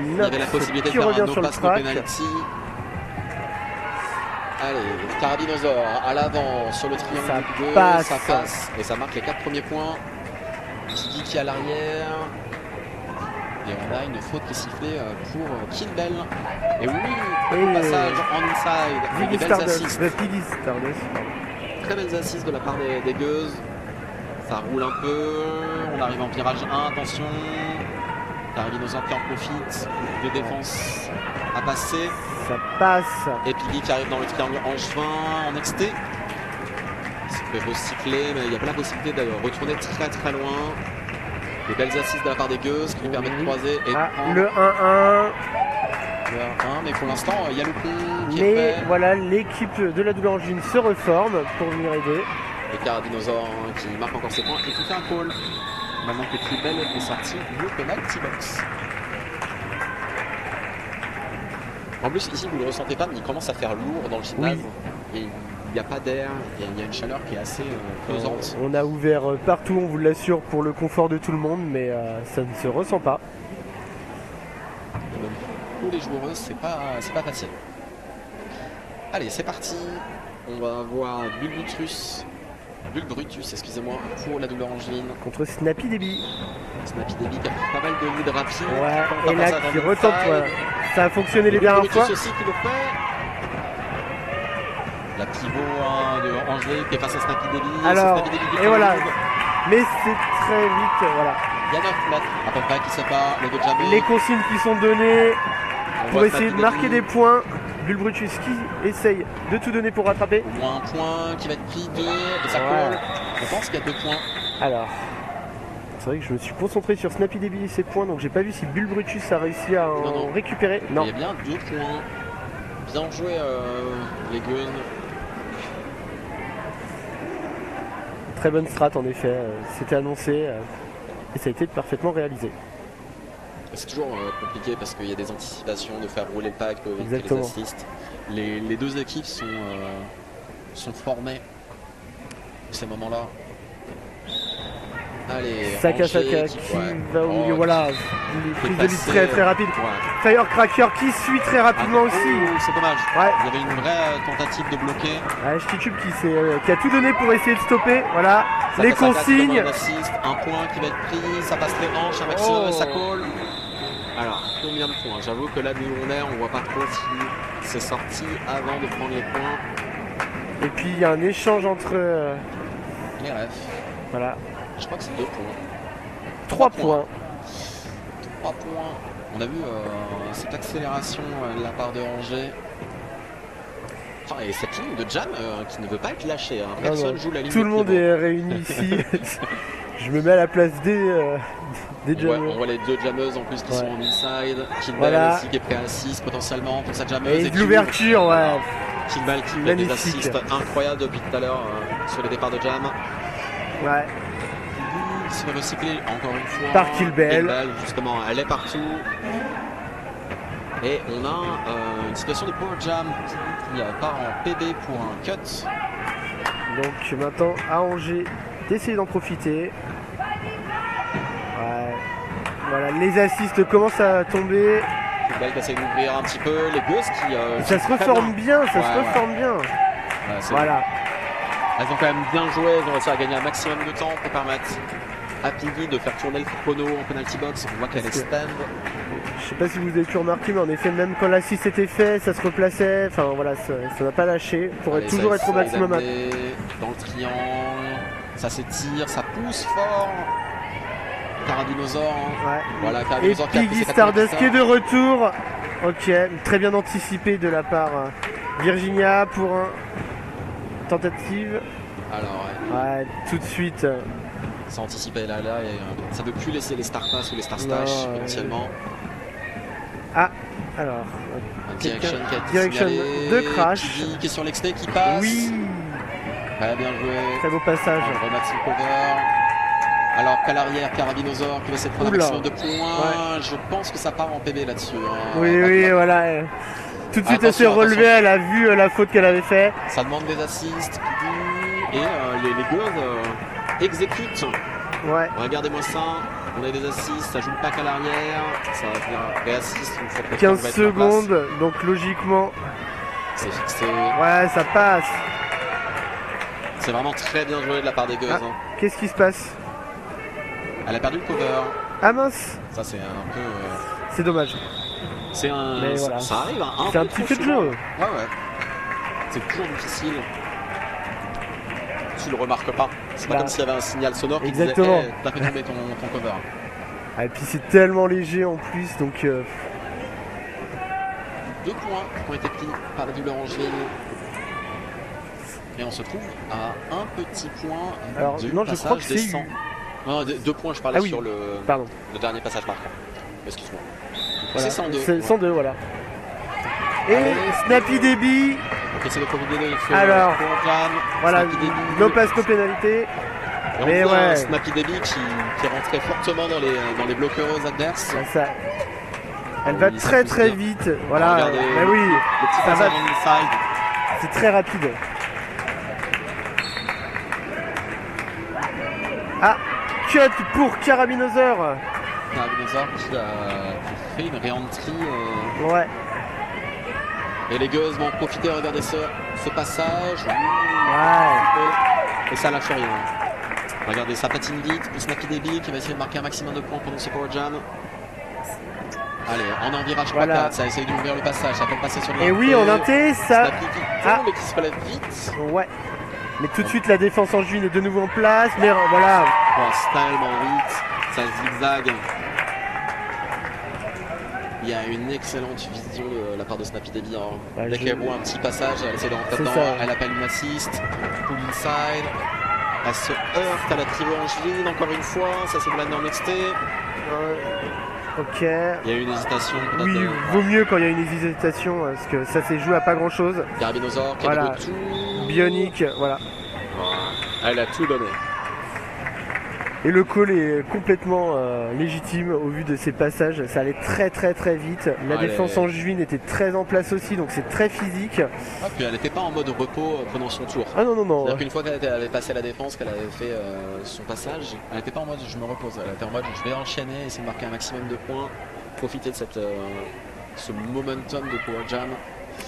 Il y avait la possibilité de faire un no-pass no penalty. Allez, Carabinosaur à l'avant sur le triangle du 2, ça passe et ça marque les 4 premiers points. Piggy qui est à l'arrière. Et on a une faute qui est sifflée pour Kid Bell. Et oui, passage en inside. Des belles assists. Très belles assists de la part des Gueuses. Ça roule un peu. On arrive en virage 1, attention. Carabinosaur qui en profite. De défense à passer. Ça passe. Et Piggy qui arrive dans le triangle angevin en exté. Il se fait recycler, mais il y a pas la possibilité de retourner très très loin. Des belles assises de la part des Gueuses qui lui permettent de croiser et le 1-1. Le 1-1, mais pour l'instant il y a le pont qui est fait. Voilà, l'équipe de la douleur angevine se reforme pour venir aider. Et Carabinosaur qui marque encore ses points et qui fait un call. Maintenant que Tribel est sorti du penalty box. En plus ici vous ne le ressentez pas, mais il commence à faire lourd dans le gymnase. Il n'y a pas d'air, il y a une chaleur qui est assez pesante. On a ouvert partout, on vous l'assure, pour le confort de tout le monde, mais ça ne se ressent pas. Et même pour les joueuses, c'est pas facile. Allez, c'est parti. On va avoir Bulbrutus, excusez-moi, pour la douleur angevine. Contre Snappy Debbie. Snappy Debbie qui a fait pas mal de lead rapide. Ouais, et là qui retente. Ça a fonctionné les dernières fois. Aussi qui le fait. La pivot de Angers qui est face à Snappy Debbie. Alors, et voilà. Mais c'est très vite, voilà. Il y a 9 mètres à peu près qui séparent le Benjamin. Les consignes qui sont données pour essayer de marquer des points. Bulbrutus qui essaye de tout donner pour rattraper. Au moins un point qui va être pris, 2 et ça colle. Je pense qu'il y a 2 points. Alors, c'est vrai que je me suis concentré sur Snappy Debbie et ses points, donc j'ai pas vu si Bulbrutus a réussi à en récupérer. Non. Il y a bien 2 points. Bien joué les Gueuses. Très bonne strat en effet, c'était annoncé et ça a été parfaitement réalisé. C'est toujours compliqué parce qu'il y a des anticipations de faire rouler le pack, de éviter les assists. Les deux équipes sont formées à ces moments-là. Allez, Saka qui va oublier, voilà, une prise de lutte très très rapide. Ouais. Firecracker qui suit très rapidement aussi. C'est dommage, il y avait une vraie tentative de bloquer. Stitchup qui a tout donné pour essayer de stopper, voilà, les consignes. Un point qui va être pris, ça passe les hanches, un maximum, ça colle. Alors, combien de points? J'avoue que là d'où on est, on voit pas trop si c'est sorti avant de prendre les points. Et puis il y a un échange entre les refs. Voilà. Je crois que c'est 2 points. 3 points. 3 points. On a vu cette accélération de la part de Angers. Oh, et cette ligne de jam qui ne veut pas être lâchée. Hein. Personne joue la ligne. Tout le monde est réuni ici. Je me mets à la place des jammers. On voit les 2 jammeuses en plus qui sont en inside. Kilball aussi qui est prêt à 6 potentiellement pour sa jammeuse. Et de l'ouverture, ouais. Kilball qui met des assists incroyables depuis tout à l'heure sur les départs de jam. Ouais. Il se fait recycler encore une fois. Par Kilball. Justement, elle est partout. Et on a une situation de power jam qui part en PB pour un cut. Donc maintenant à Angers d'essayer d'en profiter. Ouais. Voilà, les assists commencent à tomber. Kilball qui essaie d'ouvrir un petit peu. Les Gueuses qui. Ça se reforme bien, ça se reforme bien. Voilà. Elles ont quand même bien joué, elles ont réussi à gagner un maximum de temps pour permettre à Piggy de faire tourner le chrono en penalty box. On voit qu'elle extend. Je sais pas si vous avez pu remarquer, mais en effet, même quand l'assist était fait, ça se replaçait. Enfin voilà, ça n'a pas lâché. Il faudrait toujours être au maximum. Dans le triangle, ça s'étire, ça pousse fort. Carabinosaur. Ouais. Voilà, et Piggy Stardust qui est de retour. Ok, très bien anticipé de la part Virginia pour un tentative. Alors ouais, tout de suite. Ça anticipé là et ça ne veut plus laisser les Star Pass ou les Star Stash potentiellement. Ah, alors. Direction qui a été Direction de Crash. Qui est sur l'extrait qui passe. Oui. Ouais, bien joué. Très beau passage. Rematch cover. Alors qu'à l'arrière, Carabinosaur qui va essayer de prendre un maximum de points. Ouais. Je pense que ça part en PB là-dessus. Hein. Oui, voilà. Tout de suite, elle s'est relevée, elle a vu la faute qu'elle avait fait. Ça demande des assists. Et les Gueuses exécutent. Ouais. Regardez-moi ça. On a des assists, ça joue le pack à l'arrière. Ça va venir réassist une fois que 15 secondes, donc logiquement. C'est fixé. Ouais, ça passe. C'est vraiment très bien joué de la part des Gueuses. Hein. Qu'est-ce qui se passe? Elle a perdu le cover. Ah mince. Ça c'est un peu. C'est dommage. C'est un. Voilà. Ça arrive un c'est un petit fait de jeu. Ouais. C'est toujours difficile. Tu le remarques pas. C'est pas comme s'il y avait un signal sonore qui disait hey, t'as fait tomber ton cover. Ah, et puis c'est tellement léger en plus, donc. 2 points qui ont été pris par la double Angeville. Et on se trouve à un petit point. Alors non, je crois que c'est. Non, 2 points, je parlais sur le dernier passage marquant. Excuse-moi. Voilà. C'est 102. C'est 102, voilà. Et Snappy Debbie. Essayer de profiter de alors, voilà, no pass, no pénalité. Et mais ouais. Snappy Debbie qui rentrait fortement dans les bloqueuses adverses. Ça, elle va très vite. Voilà. Mais oui, ça va. C'est très rapide. Ah, cut pour Carabinosaur. Carabinosaur qui a fait une réentrée. Ouais. Et les Gueuses vont profiter, regardez ce passage. Ouais. Et ça lâche rien. Regardez, ça patine vite. Pour Snappy Debbie qui va essayer de marquer un maximum de points pendant ce power jam. Allez, on est en virage 3-4. Ça essaye d'ouvrir le passage. Ça peut passer sur le. Et oui, en inté, ça. Snappy qui tombe et qui se relève vite. Ouais. Mais tout de suite, la défense en juin est de nouveau en place. Mais voilà. Oh, tellement vite. Ça zigzag. Il y a une excellente vision de la part de Snappy Debbie. Dès qu'elle voit un petit passage, elle essaie de rentrer dedans. Elle appelle une assist. Pull inside. Elle se heurte à la tribu Angeville encore une fois. Ça c'est de la norme XT. Ok. Il y a eu une hésitation. Oui, vaut mieux quand il y a une hésitation parce que ça s'est joué à pas grand chose. Carabinosaur qui a de tout. Bionique, voilà. Elle a tout donné. Et le call est complètement légitime au vu de ces passages. Ça allait très vite. La défense en juin était très en place aussi, donc c'est très physique. Ah, puis elle n'était pas en mode repos pendant son tour. Ah non. C'est-à-dire qu'une fois qu'elle avait passé la défense, qu'elle avait fait son passage, elle n'était pas en mode je me repose. Elle était en mode je vais enchaîner, essayer de marquer un maximum de points, profiter de ce momentum de power jam.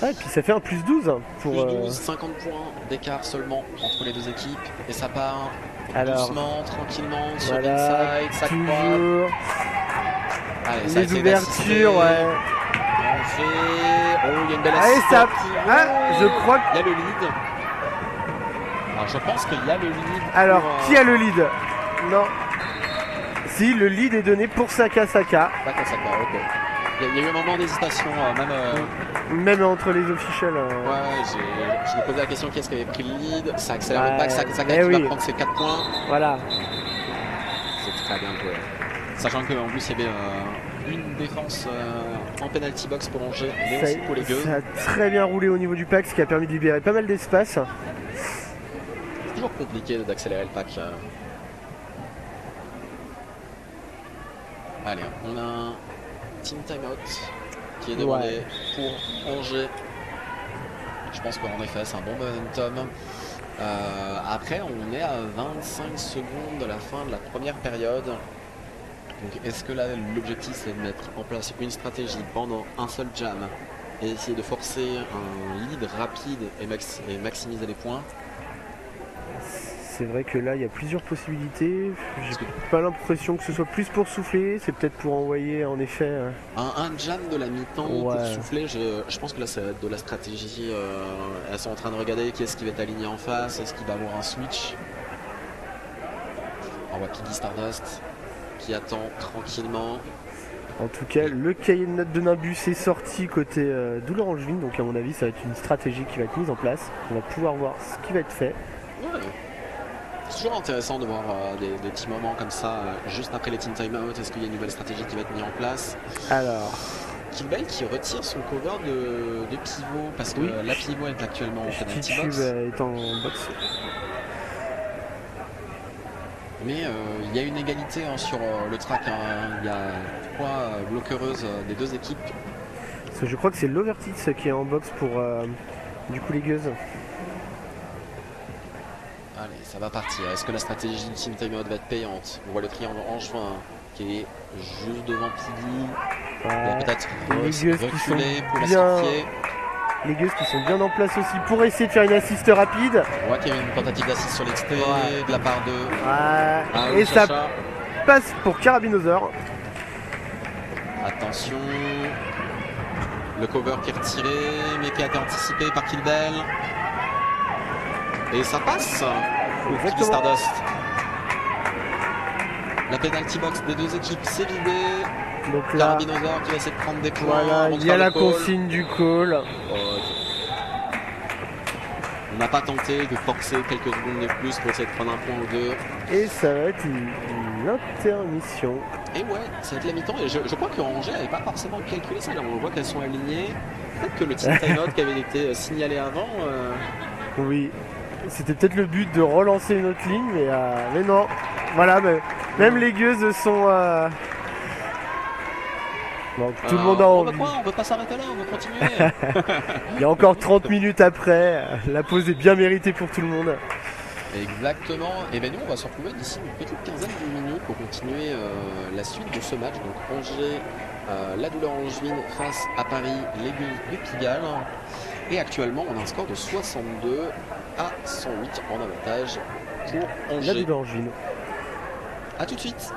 Ah, et puis ça fait un plus 12 pour. Plus 12, 50 points d'écart seulement entre les deux équipes. Et ça part. Alors, doucement, tranquillement, sur voilà, l'inside, ça toujours. Allez, ça les ouvertures, ouais. On fait... Oh, il y a une belle assist. assist. Ça... Ah, je crois que... Il y a le lead. Alors, je pense qu'il y a le lead. Alors, qui a le lead? Non. Si, le lead est donné pour Saka. Saka, ok. Il y a eu un moment d'hésitation, même entre les officiels. Ouais, je me posais la question qui est-ce qui avait pris le lead. Ça accélère le pack, Saka eh qui oui. va prendre ses 4 points. Voilà. C'est très bien joué. Sachant qu'en plus il y avait une défense en penalty box pour Angers, mais aussi pour les Gueux. Ça a très bien roulé au niveau du pack, ce qui a permis de libérer pas mal d'espace. C'est toujours compliqué d'accélérer le pack. Allez, on a un team timeout qui est demandé pour Angers. Je pense qu'en effet c'est un bon momentum. Après on est à 25 secondes de la fin de la première période. Donc est-ce que là l'objectif c'est de mettre en place une stratégie pendant un seul jam et essayer de forcer un lead rapide et maximiser les points? C'est vrai que là il y a plusieurs possibilités. J'ai pas l'impression que ce soit plus pour souffler, c'est peut-être pour envoyer en effet. Un jam de la mi-temps pour souffler, je pense que là c'est de la stratégie. Elles sont en train de regarder qui est-ce qui va être aligné en face, est-ce qu'il va avoir un switch. On voit Piggy Stardust qui attend tranquillement. En tout cas, le cahier de notes de Nimbus est sorti côté Douleur Angevine, donc à mon avis ça va être une stratégie qui va être mise en place. On va pouvoir voir ce qui va être fait. Ouais. C'est toujours intéressant de voir des petits moments comme ça, juste après les team timeout. Est-ce qu'il y a une nouvelle stratégie qui va être mise en place? Alors, Killbell qui retire son cover de pivot, parce que la pivot est actuellement en penalty box. est en box. Mais il y a une égalité sur le track. Il y a 3 bloquereuses des deux équipes. Parce que je crois que c'est l'Overtits qui est en box pour du coup les Gueuses. Allez, ça va partir. Est-ce que la stratégie du team timeout va être payante? On voit le triangle angevin qui est juste devant Piggy. Il va peut-être reculer pour la certifier. Les Gueuses qui sont bien en place aussi pour essayer de faire une assiste rapide. On voit qu'il y a une tentative d'assist sur l'extrait de la part de... et ça passe pour Carabinosaur. Attention. Le cover qui est retiré, mais qui a été anticipé par Killbell. Et ça passe. Piggy Stardust. La penalty box des deux équipes s'est vidée. Donc là, Carabinosaur qui va essayer de prendre des points. Voilà, il y a la consigne du call. On n'a pas tenté de forcer quelques secondes de plus pour essayer de prendre un point ou deux. Et ça va être une intermission. Et ouais, ça va être la mi-temps. Et je crois que Angers n'avait pas forcément calculé ça. Là, on voit qu'elles sont alignées. Peut-être que le team timeout qui avait été signalé avant. Oui, c'était peut-être le but de relancer une autre ligne, mais non. Voilà, même les Gueuses sont. Donc, tout le monde a envie. On veut pas s'arrêter là, on veut continuer. Il y a encore 30 minutes après. La pause est bien méritée pour tout le monde. Exactement. Et bien nous, on va se retrouver d'ici une petite quinzaine de minutes pour continuer la suite de ce match. Donc Angers, la Douleur Angevine face à Paris, les Gueuses de Pigalle. Et actuellement, on a un score de 62 à 108 en avantage pour Angers. La Douleur Angevine. A tout de suite.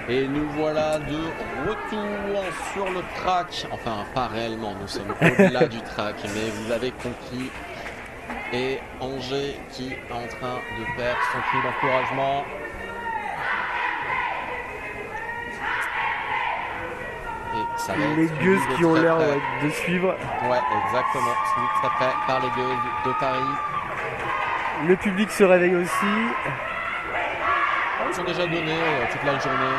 Et nous voilà de retour sur le track. Enfin, pas réellement, nous sommes au-delà du track, mais vous avez compris. Et Angers qui est en train de faire son cri d'encouragement. Et ça va les être gueuses qui ont l'air près. de suivre. Ouais, exactement. Suivi très près par les gueuses de Paris. Le public se réveille aussi. Ils sont déjà donnés toute la journée.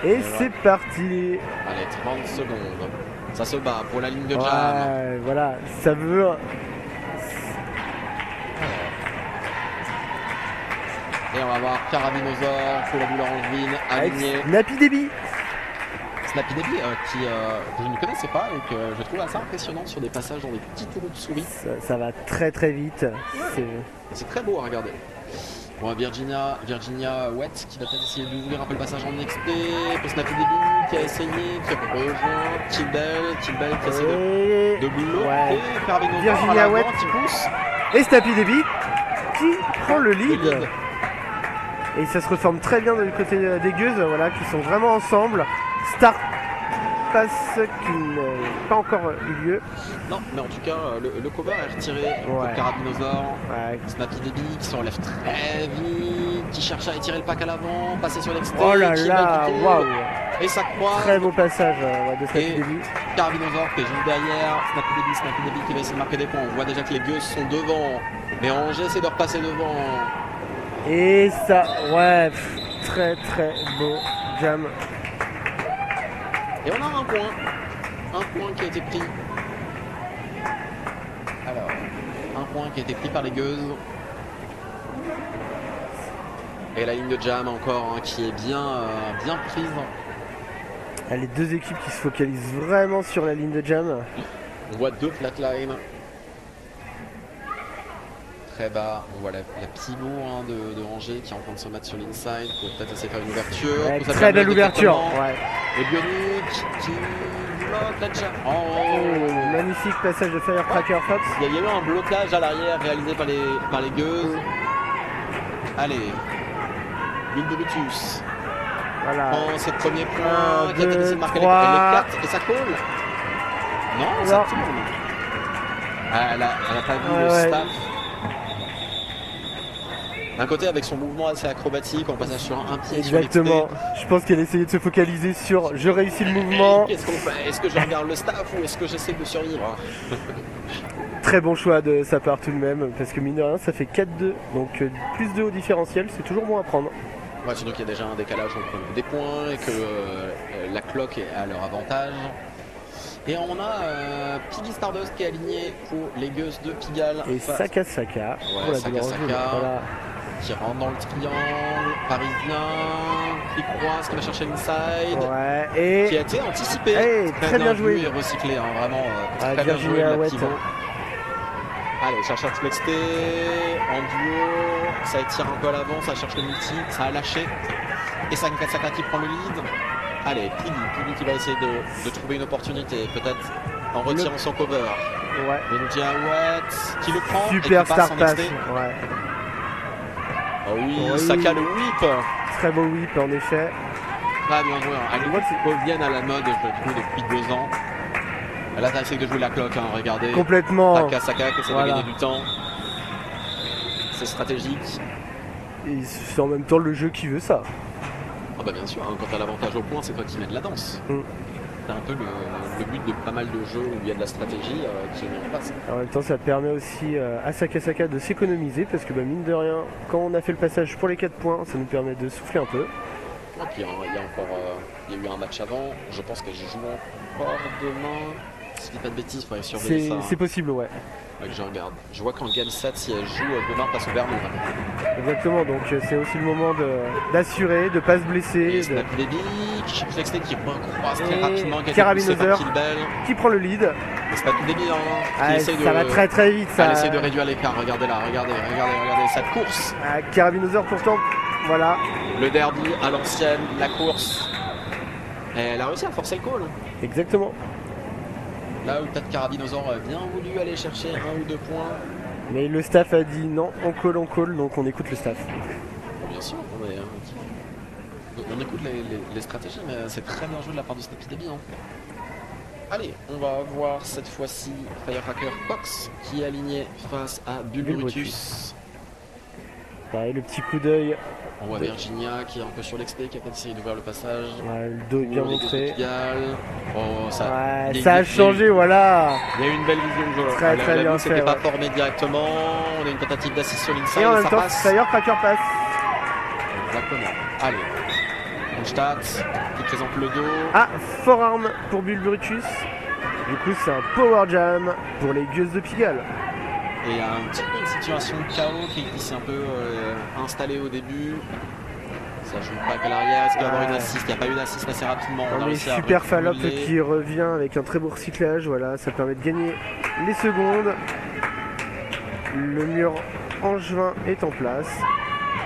Et c'est parti. Allez, 30 secondes. Ça se bat pour la ligne de jam. Ouais, voilà, ça veut. Et on va voir Carabinosaur pour la boule orangevine aligné. Snappy Debbie. Snappy Debbie que je ne connaissais pas et que je trouve assez impressionnant sur des passages dans des petits trous de souris. Ça va très très vite. C'est très beau à regarder. Bon, Virginia Wet qui va peut-être essayer d'ouvrir un peu le passage en XP pour Snappy Debbie qui a essayé, qui a rejoint Tilbel qui essaie de bloquer ouais. Carabinosaur. Virginia Wet qui pousse. Et Snappy Debbie qui prend le lead. Et ça se reforme très bien du côté des gueuses, voilà, qui sont vraiment ensemble. Start passe qui n'a pas encore eu lieu. Non, mais en tout cas, le cover est retiré Ouais. pour Carabinosaur. Ouais. Snappy Debbie qui se relève très vite, qui cherche à étirer le pack à l'avant, passer sur l'extérieur. Oh là là, waouh! Et ça croise. Très beau passage de Snappy Et Debbie. Carabinosaur qui est juste derrière. Snappy Debbie qui va essayer de marquer des points. On voit déjà que les gueuses sont devant. Mais Angers essaie de repasser devant. Et ça, ouais, très très beau jam. Et on a un point qui a été pris. Alors, un point qui a été pris par les gueuses. Et la ligne de jam encore qui est bien prise. Ah, les deux équipes qui se focalisent vraiment sur la ligne de jam. On voit deux flatlines. Très bas, on voit la pivot de Angers qui est en train de se mettre sur l'inside pour peut-être essayer de faire une ouverture. Ouais, très belle ouverture. Ouais. Et Bionic qui bloque la jam. Oh, magnifique passage de Firecracker Fox. Il y a eu un blocage à l'arrière réalisé par les gueuses. Allez, ligne de Brutus. Voilà. Prend ses premiers points, qui a essayé de marquer les 4 et ça colle. Non, ça tourne. Elle a pas vu le staff. D'un côté avec son mouvement assez acrobatique, en passage sur un pied. Exactement, je pense qu'elle essayait de se focaliser sur je réussis le mouvement. Qu'est-ce qu'on fait? Est-ce que je regarde le staff ou est-ce que j'essaie de survivre? Très bon choix de sa part tout de même, parce que mine de rien ça fait 4-2, donc plus 2 au différentiel, c'est toujours bon à prendre. Ouais, surtout qu'il y a déjà un décalage entre des points et que la cloque est à leur avantage. Et on a Piggy Stardust qui est aligné pour les gueuses de Pigalle. Et Saka ouais, pour la Saka voilà. Qui rentre dans le triangle parisien, qui croise, qui va chercher l'inside, ouais, et qui a été anticipé, très bien joué et recyclé, hein, vraiment très bien joué Virginia la Wet. pivot. Allez, cherche à flexter en duo, ça étire un peu à l'avant, ça cherche le multi, ça a lâché, et Saka qui prend le lead. Allez, Piggy qui va essayer de trouver une opportunité, peut-être en retirant son cover. Ouais. Virginia Wet qui le prend Super et qui passe star en pass. XT. Ouais. Oh oui, Oui. Saka le whip. Très beau whip en effet. Ah, bien joué. Les whips reviennent à la mode, je trouve, depuis 2 ans. Là, t'as essayé de jouer la cloque, hein, regardez. Complètement. Saka qui essaie de gagner du temps. C'est stratégique. Et c'est en même temps le jeu qui veut ça. Ah bah bien sûr, hein, quand t'as l'avantage au point, c'est toi qui mets de la danse. C'est un peu le but de pas mal de jeux où il y a de la stratégie qui est mis en place. En même temps, ça permet aussi à Saka de s'économiser parce que mine de rien, quand on a fait le passage pour les 4 points, ça nous permet de souffler un peu. Et puis il y a eu un match avant, je pense qu'elle joue encore demain. Si je dis pas de bêtises, il faudrait surveiller ça. C'est possible, ouais. Que je regarde. Je vois qu'en game 7, si elle joue demain, passe au Vernon. Exactement, donc c'est aussi le moment d'assurer, de ne pas se blesser. Et Snappy Debbie qui cherche l'exté, qui recroise très rapidement, Carabinosaur qui prend le lead. Et Snappy Debbie qui essaie ça va très très vite. Elle essaie de réduire l'écart, regardez là, regardez cette course. Carabinosaur pourtant, voilà. Le derby à l'ancienne, la course. Et elle a réussi à forcer le call. Exactement. Là où peut-être Carabinosaur a bien voulu aller chercher 1 ou 2 points. Mais le staff a dit non, on call, donc on écoute le staff. Bien sûr, On écoute les stratégies, mais c'est très bien joué de la part de Snappy Debbie. Hein. Allez, on va voir cette fois-ci Firecracker Fox qui est aligné face à Bulbrutus. Pareil, le petit coup d'œil. On voit Virginia qui est un peu sur l'expé, qui a essayé d'ouvrir le passage. Ouais, le dos est bien montré. Oh, ça, ouais, ça a changé, voilà. Il y a eu une belle vision de jeu. Très très bien fait. C'était pas formé directement. On a une tentative d'assist sur l'inside. Et en même temps, Firecracker passe. Exactement. Allez. Onstadt qui présente le dos. Ah, forearm pour Bulbrutus. Du coup, c'est un power jam pour les Gueuses de Pigalle. Et il y a un petit peu une situation de chaos qui s'est un peu installée au début. Ça joue pas qu'à l'arrière. Est-ce qu'il va y avoir une assist? Il n'y a pas eu d'assist assez rapidement. On a Super Fallop qui revient avec un très beau recyclage. Voilà, ça permet de gagner les secondes. Le mur angevin est en place.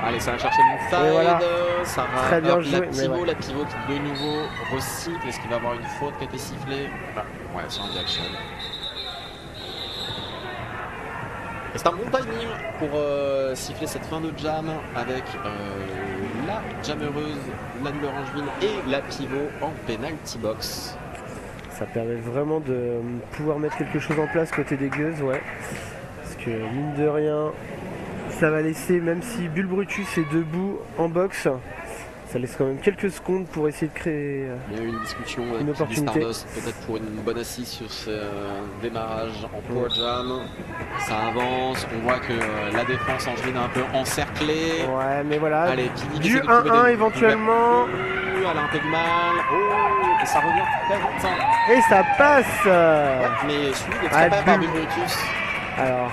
Allez, ça va chercher l'inside. Voilà. Ça très bien joué. La pivot qui de nouveau recycle. Est-ce qu'il va y avoir une faute qui a été sifflée? Ouais, c'est un jackshot. C'est un bon timing pour siffler cette fin de jam avec la jammereuse, la double Orangeville et la pivot en penalty box. Ça permet vraiment de pouvoir mettre quelque chose en place côté des Gueuses, ouais. Parce que mine de rien, ça va laisser, même si Bulbrutus est debout en box, ça laisse quand même quelques secondes pour essayer de créer il y a eu une discussion une opportunité. Peut-être pour une bonne assise sur ce démarrage en power jam. Ça avance, on voit que la défense angevine est un peu encerclée. Ouais, mais voilà, allez, du 1-1 éventuellement. Elle a un peu de mal. Oh, et ça revient très vite. Et ça passe. Ouais, mais suivi de très près par Bulbrutus. Alors,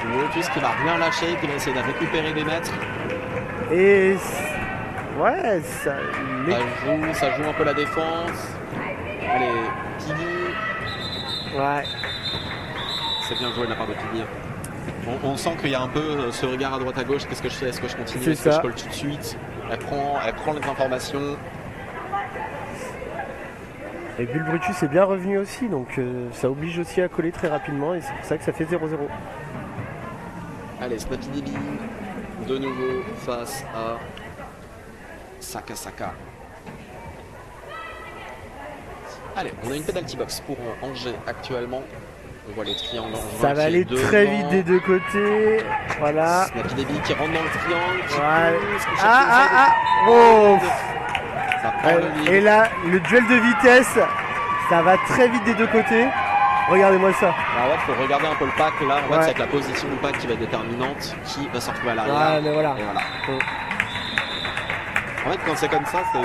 Bulbrutus qui va rien lâcher, qui va essayer de récupérer des mètres. Et ouais, ça joue un peu la défense. Allez, Piggy. Ouais. C'est bien joué de la part de Piggy. On sent qu'il y a un peu ce regard à droite à gauche. Qu'est-ce que je fais? Est-ce que je continue? Est-ce que je colle tout de suite? Elle prend les informations. Et Bulbrutus est bien revenu aussi, donc ça oblige aussi à coller très rapidement et c'est pour ça que ça fait 0-0. Allez, Snappy Debbie de nouveau face à Saka. Allez, on a une penalty box pour Angers actuellement. On voit les triangles. Ça va aller très vite des deux côtés. Voilà. Snappy Debbie qui rentre dans le triangle. Ouais. Oh. Et là, le duel de vitesse, ça va très vite des deux côtés. Regardez-moi ça. Ah ouais, faut regarder un peu le pack là. En fait, c'est avec la position du pack qui va être déterminante. Qui va se retrouver à l'arrière. Ouais, mais voilà. Et voilà. En fait, quand c'est comme ça, c'est.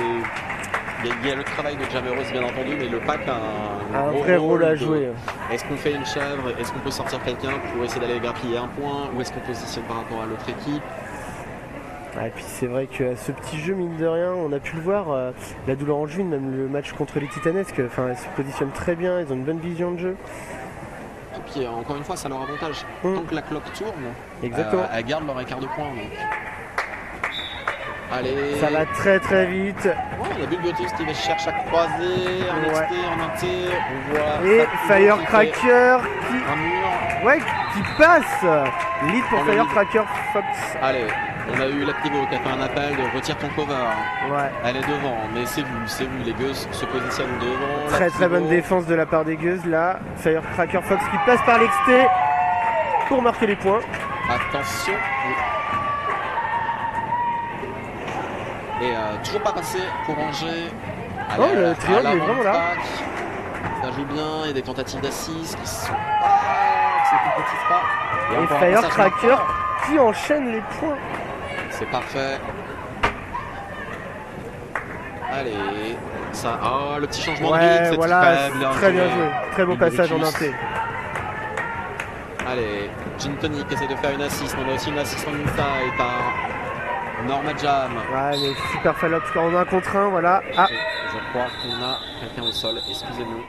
Il y a le travail de jammereuse bien entendu, mais le pack a un vrai rôle à jouer. Est-ce qu'on fait une chèvre? Est-ce qu'on peut sortir quelqu'un pour essayer d'aller grappiller un point? Ou est-ce qu'on positionne par rapport à l'autre équipe? Et puis c'est vrai que ce petit jeu, mine de rien, on a pu le voir, la douleur en juin, même le match contre les Titanesques, elles se positionnent très bien, ils ont une bonne vision de jeu. Et puis encore une fois, c'est leur avantage. Tant que la cloque tourne, elles gardent leur écart de points. Donc. Allez. Ça va très très vite. Ouais, on a Bulbrutus qui cherche à croiser, en XT, en inter. On voit. Et Firecracker qui passe. Lead pour Firecracker Fox. Allez. On a eu la pivot qui a fait un appel de retire ton cover. Ouais. Elle est devant, mais c'est vu, les Gueuses se positionnent devant. Très bonne défense de la part des Gueuses là. Firecracker Fox qui passe par l'XT pour marquer les points. Attention. Et toujours pas passé pour Angers. Le triangle est vraiment là. Ça joue bien, il y a des tentatives d'assises qui sont pas. qui ne compétissent pas. Et Firecracker qui enchaîne les points. C'est parfait. Allez, ça. Oh, le petit changement de rythme, c'est très bien joué. Très beau passage en inté. Allez, Gin Tonic essaie de faire une assist. On a aussi une assist en inside par Norma Jam. Ouais, mais Super Fallop en 1 contre 1, voilà. Ah. Je crois qu'on a quelqu'un au sol, excusez-nous.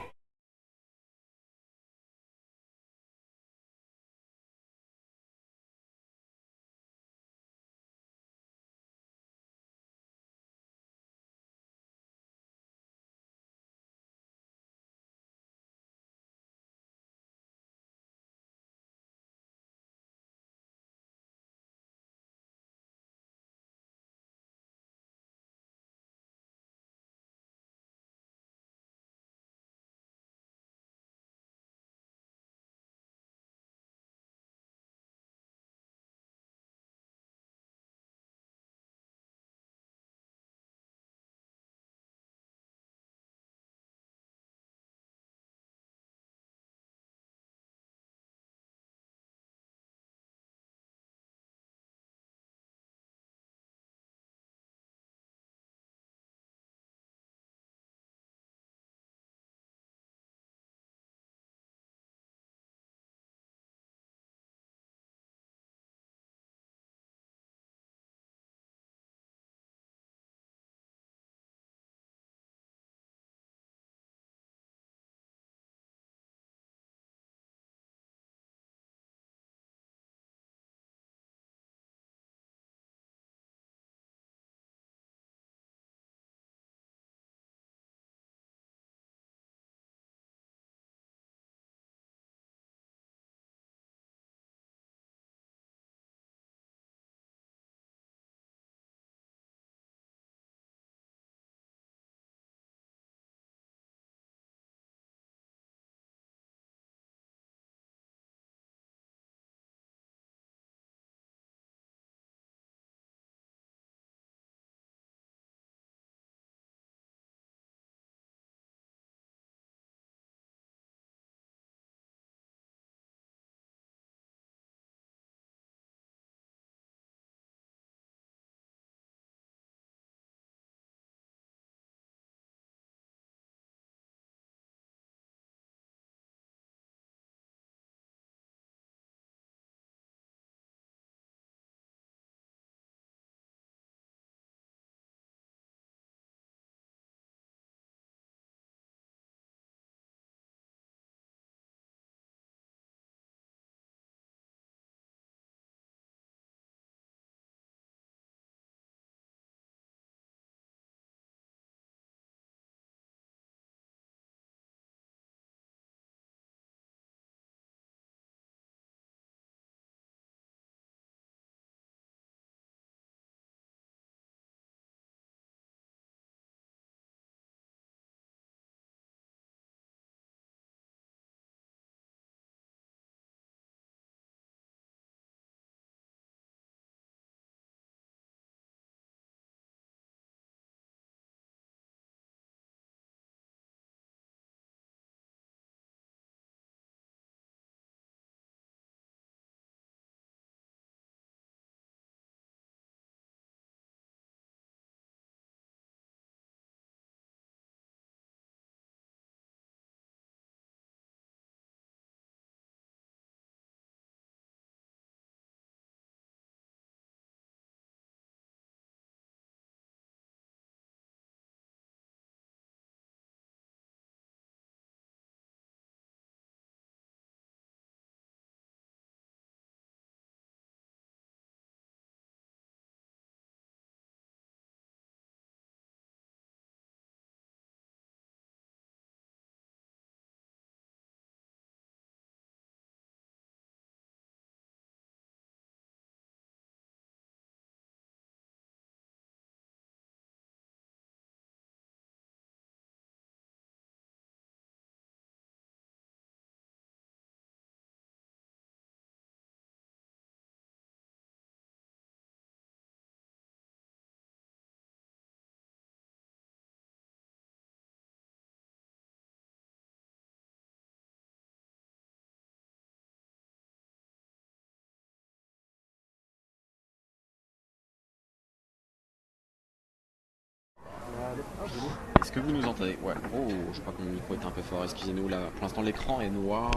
Est-ce que vous nous entendez? Ouais. Oh, je crois que mon micro est un peu fort, excusez-nous là. Pour l'instant l'écran est noir.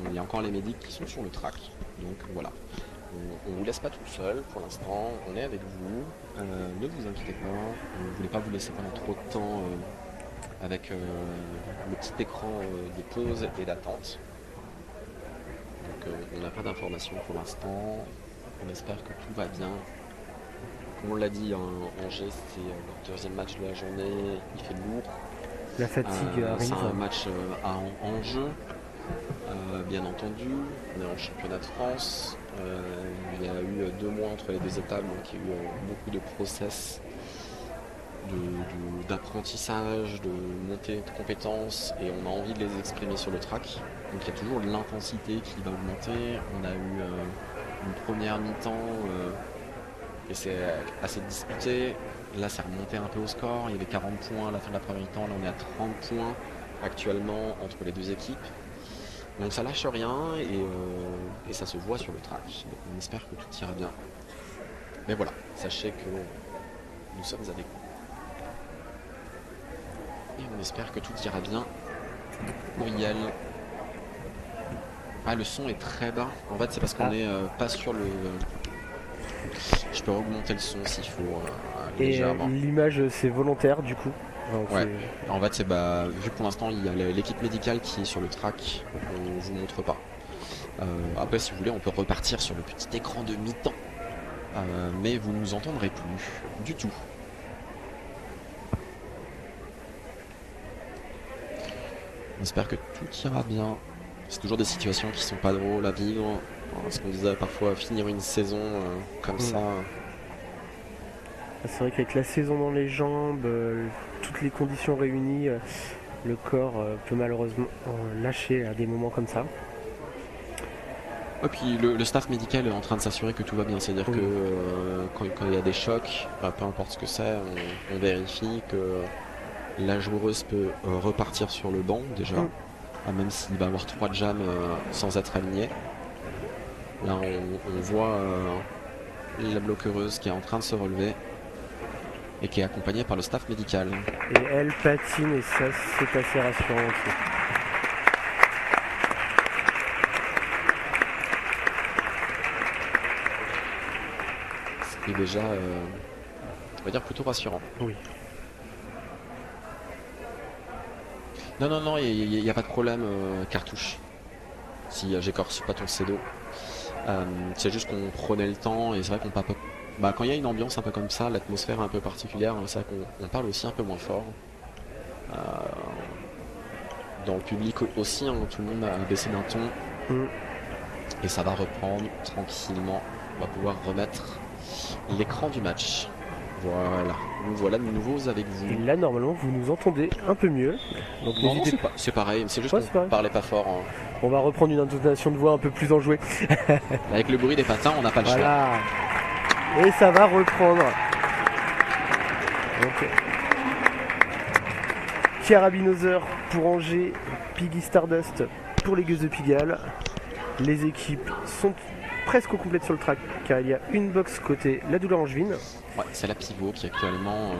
Il y a encore les médics qui sont sur le track. Donc voilà. On vous laisse pas tout seul pour l'instant, on est avec vous. Ne vous inquiétez pas, on ne voulait pas vous laisser pendant trop de temps avec le petit écran de pause et d'attente. Donc on n'a pas d'informations pour l'instant. On espère que tout va bien. Comme on l'a dit, Angers, c'est le deuxième match de la journée, il fait lourd. La fatigue arrive. C'est un match à enjeu, bien entendu. On est en championnat de France. Il y a eu 2 mois entre les 2 étapes, donc il y a eu beaucoup de process d'apprentissage, de montée de compétences, et on a envie de les exprimer sur le track. Donc il y a toujours de l'intensité qui va augmenter. On a eu une première mi-temps et c'est assez disputé. Là c'est remonté un peu au score, il y avait 40 points à la fin de la première mi-temps, là on est à 30 points actuellement entre les 2 équipes. Donc ça lâche rien et ça se voit sur le track. Donc on espère que tout ira bien. Mais voilà, sachez que nous sommes avec vous. Et on espère que tout ira bien. Muriel. Ah, le son est très bas. En fait c'est parce qu'on est pas sur le... Je peux augmenter le son s'il faut légèrement. Et l'image c'est volontaire du coup. Donc, ouais. En fait c'est vu que pour l'instant il y a l'équipe médicale qui est sur le track, on vous montre pas. Après si vous voulez on peut repartir sur le petit écran de mi-temps. Mais vous ne nous entendrez plus du tout. On espère que tout ira bien. C'est toujours des situations qui sont pas drôles à vivre. Parce qu'on disait parfois finir une saison comme ça. C'est vrai qu'avec la saison dans les jambes, toutes les conditions réunies, le corps peut malheureusement lâcher à des moments comme ça. Et puis le staff médical est en train de s'assurer que tout va bien. C'est-à-dire que quand il y a des chocs, peu importe ce que c'est, on vérifie que la joueuse peut repartir sur le banc déjà. Même s'il va avoir 3 jams sans être aligné. Là on voit la bloqueuse qui est en train de se relever et qui est accompagnée par le staff médical. Et elle patine et ça c'est assez rassurant aussi. C'est déjà on va dire plutôt rassurant. Oui. Non, il n'y a pas de problème, cartouche. Si j'écorche pas ton pseudo. C'est juste qu'on prenait le temps et c'est vrai qu'on parle pas. Quand il y a une ambiance un peu comme ça, l'atmosphère un peu particulière, c'est vrai qu'on parle aussi un peu moins fort. Dans le public aussi, tout le monde a baissé d'un ton. Et ça va reprendre tranquillement. On va pouvoir remettre l'écran du match. Voilà, nous voilà de nouveau avec vous. Et là normalement vous nous entendez un peu mieux. Donc n'hésitez pas. C'est pareil, c'est juste qu'on parlait pas fort. On va reprendre une intonation de voix un peu plus enjouée. Avec le bruit des patins, on n'a pas le choix. Et ça va reprendre. Donc, Carabinother pour Angers, Piggy Stardust pour les Gueuses de Pigalle. Les équipes sont presque complètes sur le track car il y a une box côté la douleur angevine. Ouais, c'est la pivot qui est actuellement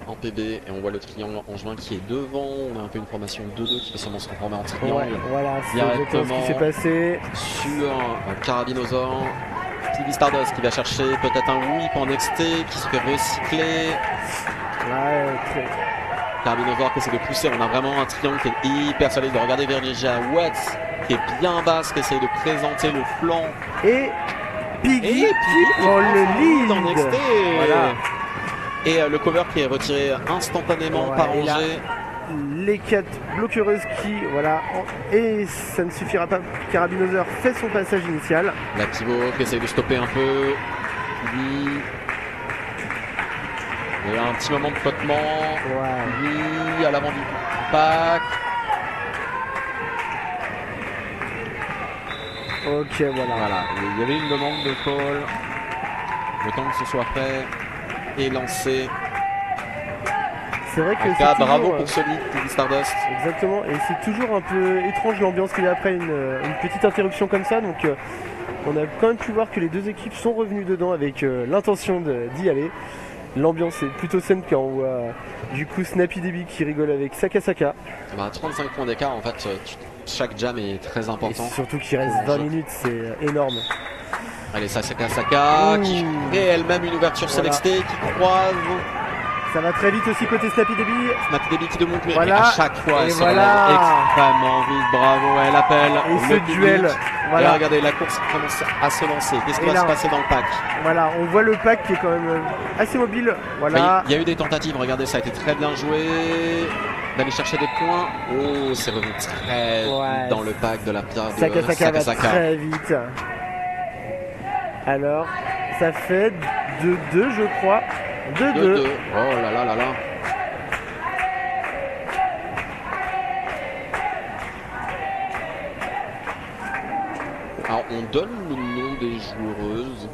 en PB et on voit le triangle angevin qui est devant. On a un peu une formation 2-2 qui va sûrement se transformer en triangle. Ouais, voilà, c'est exactement ce qui s'est passé. Sur Carabinother, Piggy Stardust qui va chercher peut-être un whip en XT qui se fait recycler. Ouais, Carabinother qui essaie de pousser. On a vraiment un triangle qui est hyper solide. Regardez Virginia Watts qui est bien basse, qui essaie de présenter le flanc. Et Piggy qui prend le lead en XT. Voilà. Et le cover qui est retiré instantanément par Angers. Les 4 bloquereuses qui, voilà, et ça ne suffira pas. Carabinother fait son passage initial. La pivot qui essaie de stopper un peu. Il y a un petit moment de flottement. Oui, à l'avant du pack. Ok, voilà. Il y avait une demande de call. Le temps que ce soit fait et lancé. C'est vrai que c'est bravo toujours, pour celui de Stardust. Exactement, et c'est toujours un peu étrange l'ambiance qu'il y a après une petite interruption comme ça. Donc on a quand même pu voir que les deux équipes sont revenues dedans avec l'intention d'y aller. l'ambiance est plutôt saine quand on voit du coup Snappy Debbie qui rigole avec Saka Saka. Bah, 35 points d'écart, en fait, chaque jam est très Et important. surtout qu'il reste 20 minutes, c'est énorme. Allez, Saka Saka qui crée elle-même une ouverture sur Voilà. l'exté, qui croise. Ça va très vite aussi côté Snappy Debbie. Snappy Debbie qui demande, mais Voilà. à chaque fois, Et elle se voilà. relève extrêmement vite. Bravo, elle appelle Et le ce public. duel, Et voilà. regardez, la course commence à se lancer. Qu'est-ce qui Et va là, se passer dans le pack? Voilà, on voit le pack qui est quand même assez mobile. Voilà. Il y a eu des tentatives, regardez, ça a été très bien joué. D'aller chercher des points. Oh, c'est revenu très vite dans le pack de la pierre de Saka Saka va Saka. très vite. Alors, ça fait 2-2 je crois. 2-2. 2-2. Oh là là là là. Alors on donne le nom des joueuses,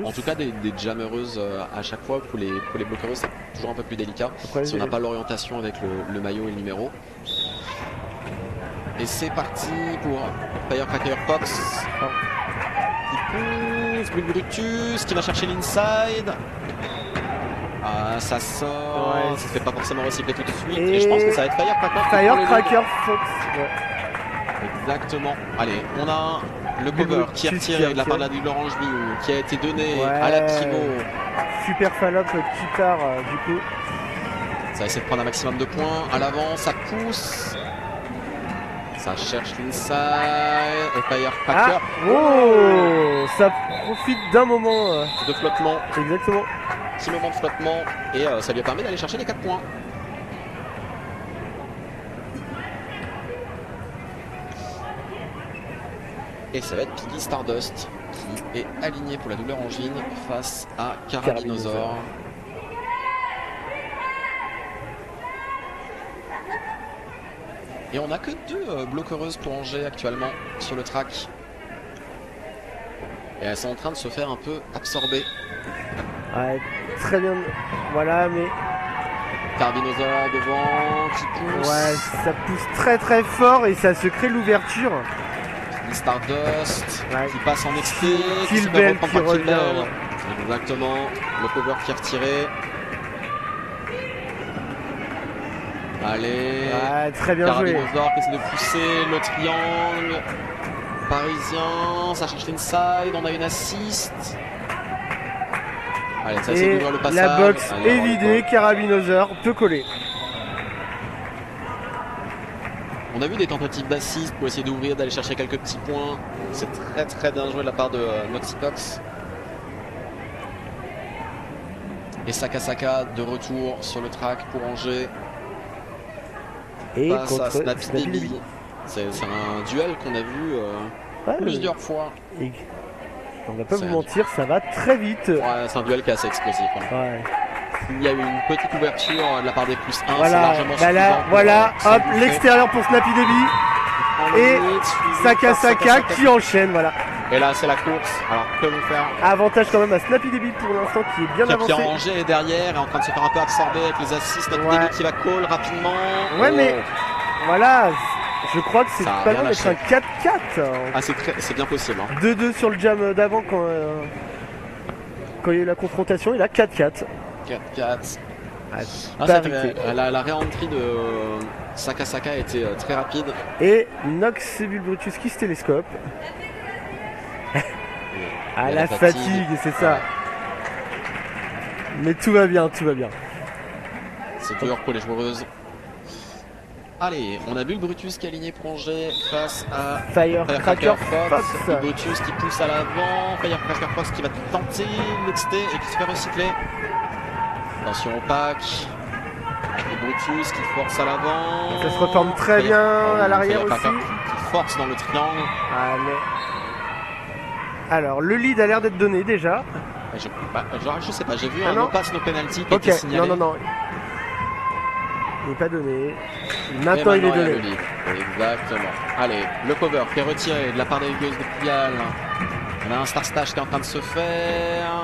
en tout cas des jammereuses à chaque fois. Pour les bloqueuses c'est toujours un peu plus délicat Après, si on n'a pas l'orientation avec le maillot et le numéro. Et c'est parti pour Firecracker Fox qui pousse, Brutus qui va chercher l'inside. Ah, ça sort, Ouais. ça se fait pas forcément recycler tout de suite. Et Et je pense que ça va être Firecracker. Firecracker Fox. Ouais. Exactement. Allez, on a le cover qui est retiré de la part de la double Orangeville, qui a été donné à la pivot. Super Fallop qui part du coup. Ça va essayer de prendre un maximum de points. À l'avant, ça pousse. Ça cherche l'inside. Et Firecracker. Oh, ça profite d'un moment. De flottement. Exactement. Petit moment de flottement. Et ça lui a permis d'aller chercher les 4 points. Et ça va être Piggy Stardust qui est aligné pour la double Orangeville face à Carabinosaur. Et on n'a que 2 bloquereuses pour Angers actuellement sur le track. Et elles sont en train de se faire un peu absorber. Ouais, très bien. Voilà, mais Carabinosaur devant qui pousse. ouais, ça pousse très très fort et ça se crée l'ouverture. Piggy Stardust qui passe en XP. Kill Bell qui revient. Exactement. Le cover qui est retiré. Allez. Ouais, très bien joué. Carabinosaur qui essaie de pousser le triangle. Parisien, ça cherche l'inside, on a une assist. Allez, ça essaie Et d'ouvrir le passage. la box Allez, est vidée, Carabinosaur peut coller. On a vu des tentatives d'assist pour essayer d'ouvrir, d'aller chercher quelques petits points. C'est très très bien joué de la part de Noxypox. Et Saka Saka de retour sur le track pour Angers. Et Face à contre Snappy Snappy Debbie. Debbie. C'est un duel qu'on a vu Ouais, plusieurs fois. et on va pas C'est vous un- mentir, ça va très vite. Ouais, c'est un duel qui est assez explosif. Hein. Ouais. Il y a eu une petite ouverture de la part des plus 1, c'est Voilà, largement bah là, suffisant pour, voilà, hop, s'engouffrer. l'extérieur pour Snappy Debbie En et limite, suivi Saka par Saka qui enchaîne, voilà. Et là, c'est la course. Alors, que vont faire Avantage quand même à Snappy Debbie pour l'instant qui est bien Qui avancé. Angers est derrière, est en train de se faire un peu absorber avec les assists. Notre Ouais. début qui va call rapidement. Ouais, Oh. mais voilà, je crois que c'est Ça a pas rien loin d'être lâché. un 4-4. Ah, c'est bien possible. Hein. 2-2 sur le jam d'avant quand il y a eu la confrontation, il a 4-4. 4-4. Ah, Ah, pas c'était- arrêté. la réentrée de Saka Saka a été très rapide. Et Nox et Bulbrutus qui se télescope. Ah, Il y a la fatigue, c'est ça. Mais tout va bien, tout va bien. C'est dur pour les joueuses. Allez, on a Bulbrutus qui est aligné pour Angers face à Firecracker Fox. Bulbrutus qui pousse à l'avant. Firecracker Fox qui va tenter l'exté et qui se fait recycler. Attention au pack. Bulbrutus qui force à l'avant. Ça se reforme très bien à l'arrière aussi. Qui force dans le triangle. Allez. Alors, le lead a l'air d'être donné déjà. Je sais pas, j'ai vu Ah un non. no pass no penalty qui a Ok, été signalé. non. Il n'est pas donné. Maintenant, il est y a donné. le lead. Exactement. Allez, le cover qui est retiré de la part des Hugues de Pigalle. On a un star stash qui est en train de se faire.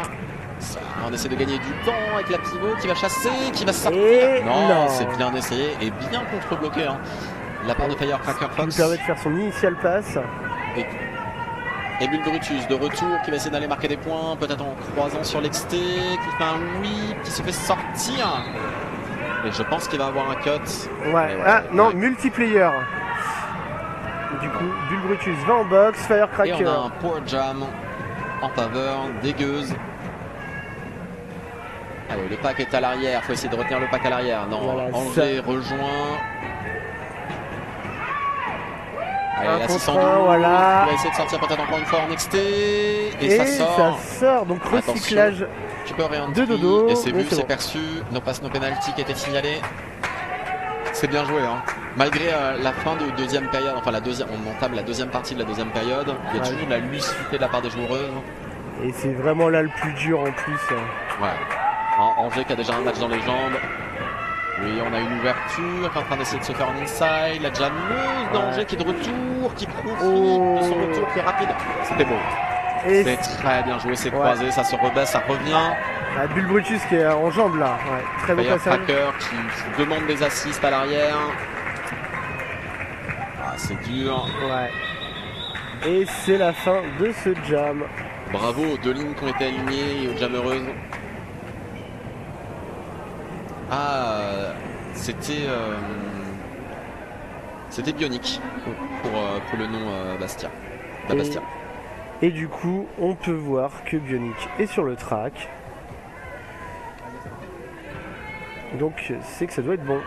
Ça, on essaie de gagner du temps avec la pivot qui va chasser, qui va sortir. Et Non, non. c'est bien essayé et bien contre-bloqué. Hein. De la part de Firecracker Qui lui Fox. permet de faire son initial pass. Et Bull Brutus de retour qui va essayer d'aller marquer des points, peut-être en croisant sur l'exté, qui fait un whip, qui se fait sortir. Et je pense qu'il va avoir un cut. Ouais, ah non, multiplayer. Du coup, Bull Brutus va en box, Firecracker. Et on a un power jam en faveur des Gueuses. Allez, le pack est à l'arrière, faut essayer de retenir le pack à l'arrière. Non, voilà, Angers rejoint. Allez, la 612, voilà. il va essayer de sortir peut-être encore une fois en exté. Et ça sort. Donc recyclage. Tu peux rien de Dodo. Et c'est vu, c'est bon. perçu. No pass, no penalty qui était signalé. C'est bien joué, hein. Malgré la fin de deuxième période, enfin on entame la deuxième partie de la deuxième période. Il y a toujours de la lucidité de la part des joueuses. Et c'est vraiment là le plus dur en plus. Ouais. Angers qui a déjà un match dans les jambes. Oui, on a une ouverture qui est en train d'essayer de se faire en inside. La jammeuse d'Angers qui est de retour, qui profite de son retour qui est rapide. C'était beau. C'est très bien joué, c'est croisé, ça se rebaisse, ça revient. Bull Brutus qui est en jambes là. Ouais, très beau passage. Tracker qui demande des assists à l'arrière. Ah, c'est dur. Ouais. Et c'est la fin de ce jam. Bravo aux deux lignes qui ont été alignées et aux jammereuses. Ah, c'était Bionic pour le nom Bastia. Bastia. Et du coup, on peut voir que Bionic est sur le track. Donc, c'est que ça doit être bon.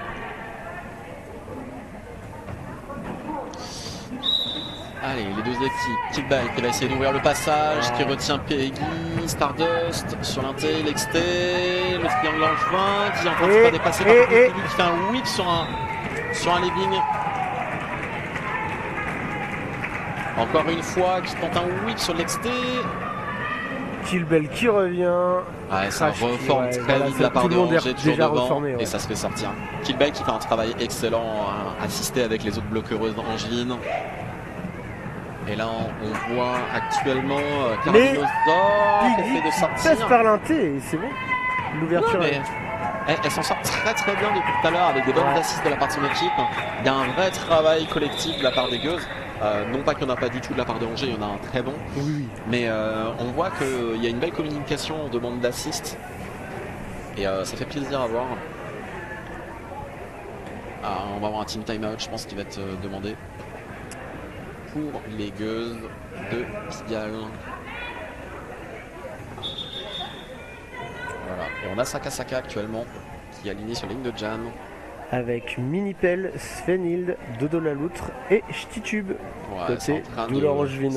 Allez, les deux équipes. Kickball qui va essayer d'ouvrir le passage, qui retient Peggy, Stardust sur l'inté, l'exté, le triangle angevin qui est en train de se faire dépasser par Peggy qui fait un whip sur un living. Encore une fois, qui tente un whip sur l'exté. Killbell qui revient. Ouais, ça reforme très vite de la part de Angers, toujours devant, reformé, et ça se fait sortir. Killbell qui fait un travail excellent, assisté avec les autres bloqueuses angevines. Et là, on voit actuellement Carabino qui essaie de sortir. Passe par l'inté et c'est bon. L'ouverture. Elle s'en sort très très bien depuis tout à l'heure avec des bonnes assists de la part de son équipe. Il y a un vrai travail collectif de la part des Gueuses. Non pas qu'il n'y en a pas du tout de la part de Angers, il y en a un très bon. Oui. Mais on voit qu'il y a une belle communication, on demande d'assist. Et ça fait plaisir à voir. On va avoir un team timeout, je pense, qui va être demandé pour les Gueuses de Pigalle. Voilà. Et on a Saka actuellement qui est aligné sur la ligne de jam. Avec Minipel, Svenhild, Dodo la Loutre et Chtitube. Ouais, c'est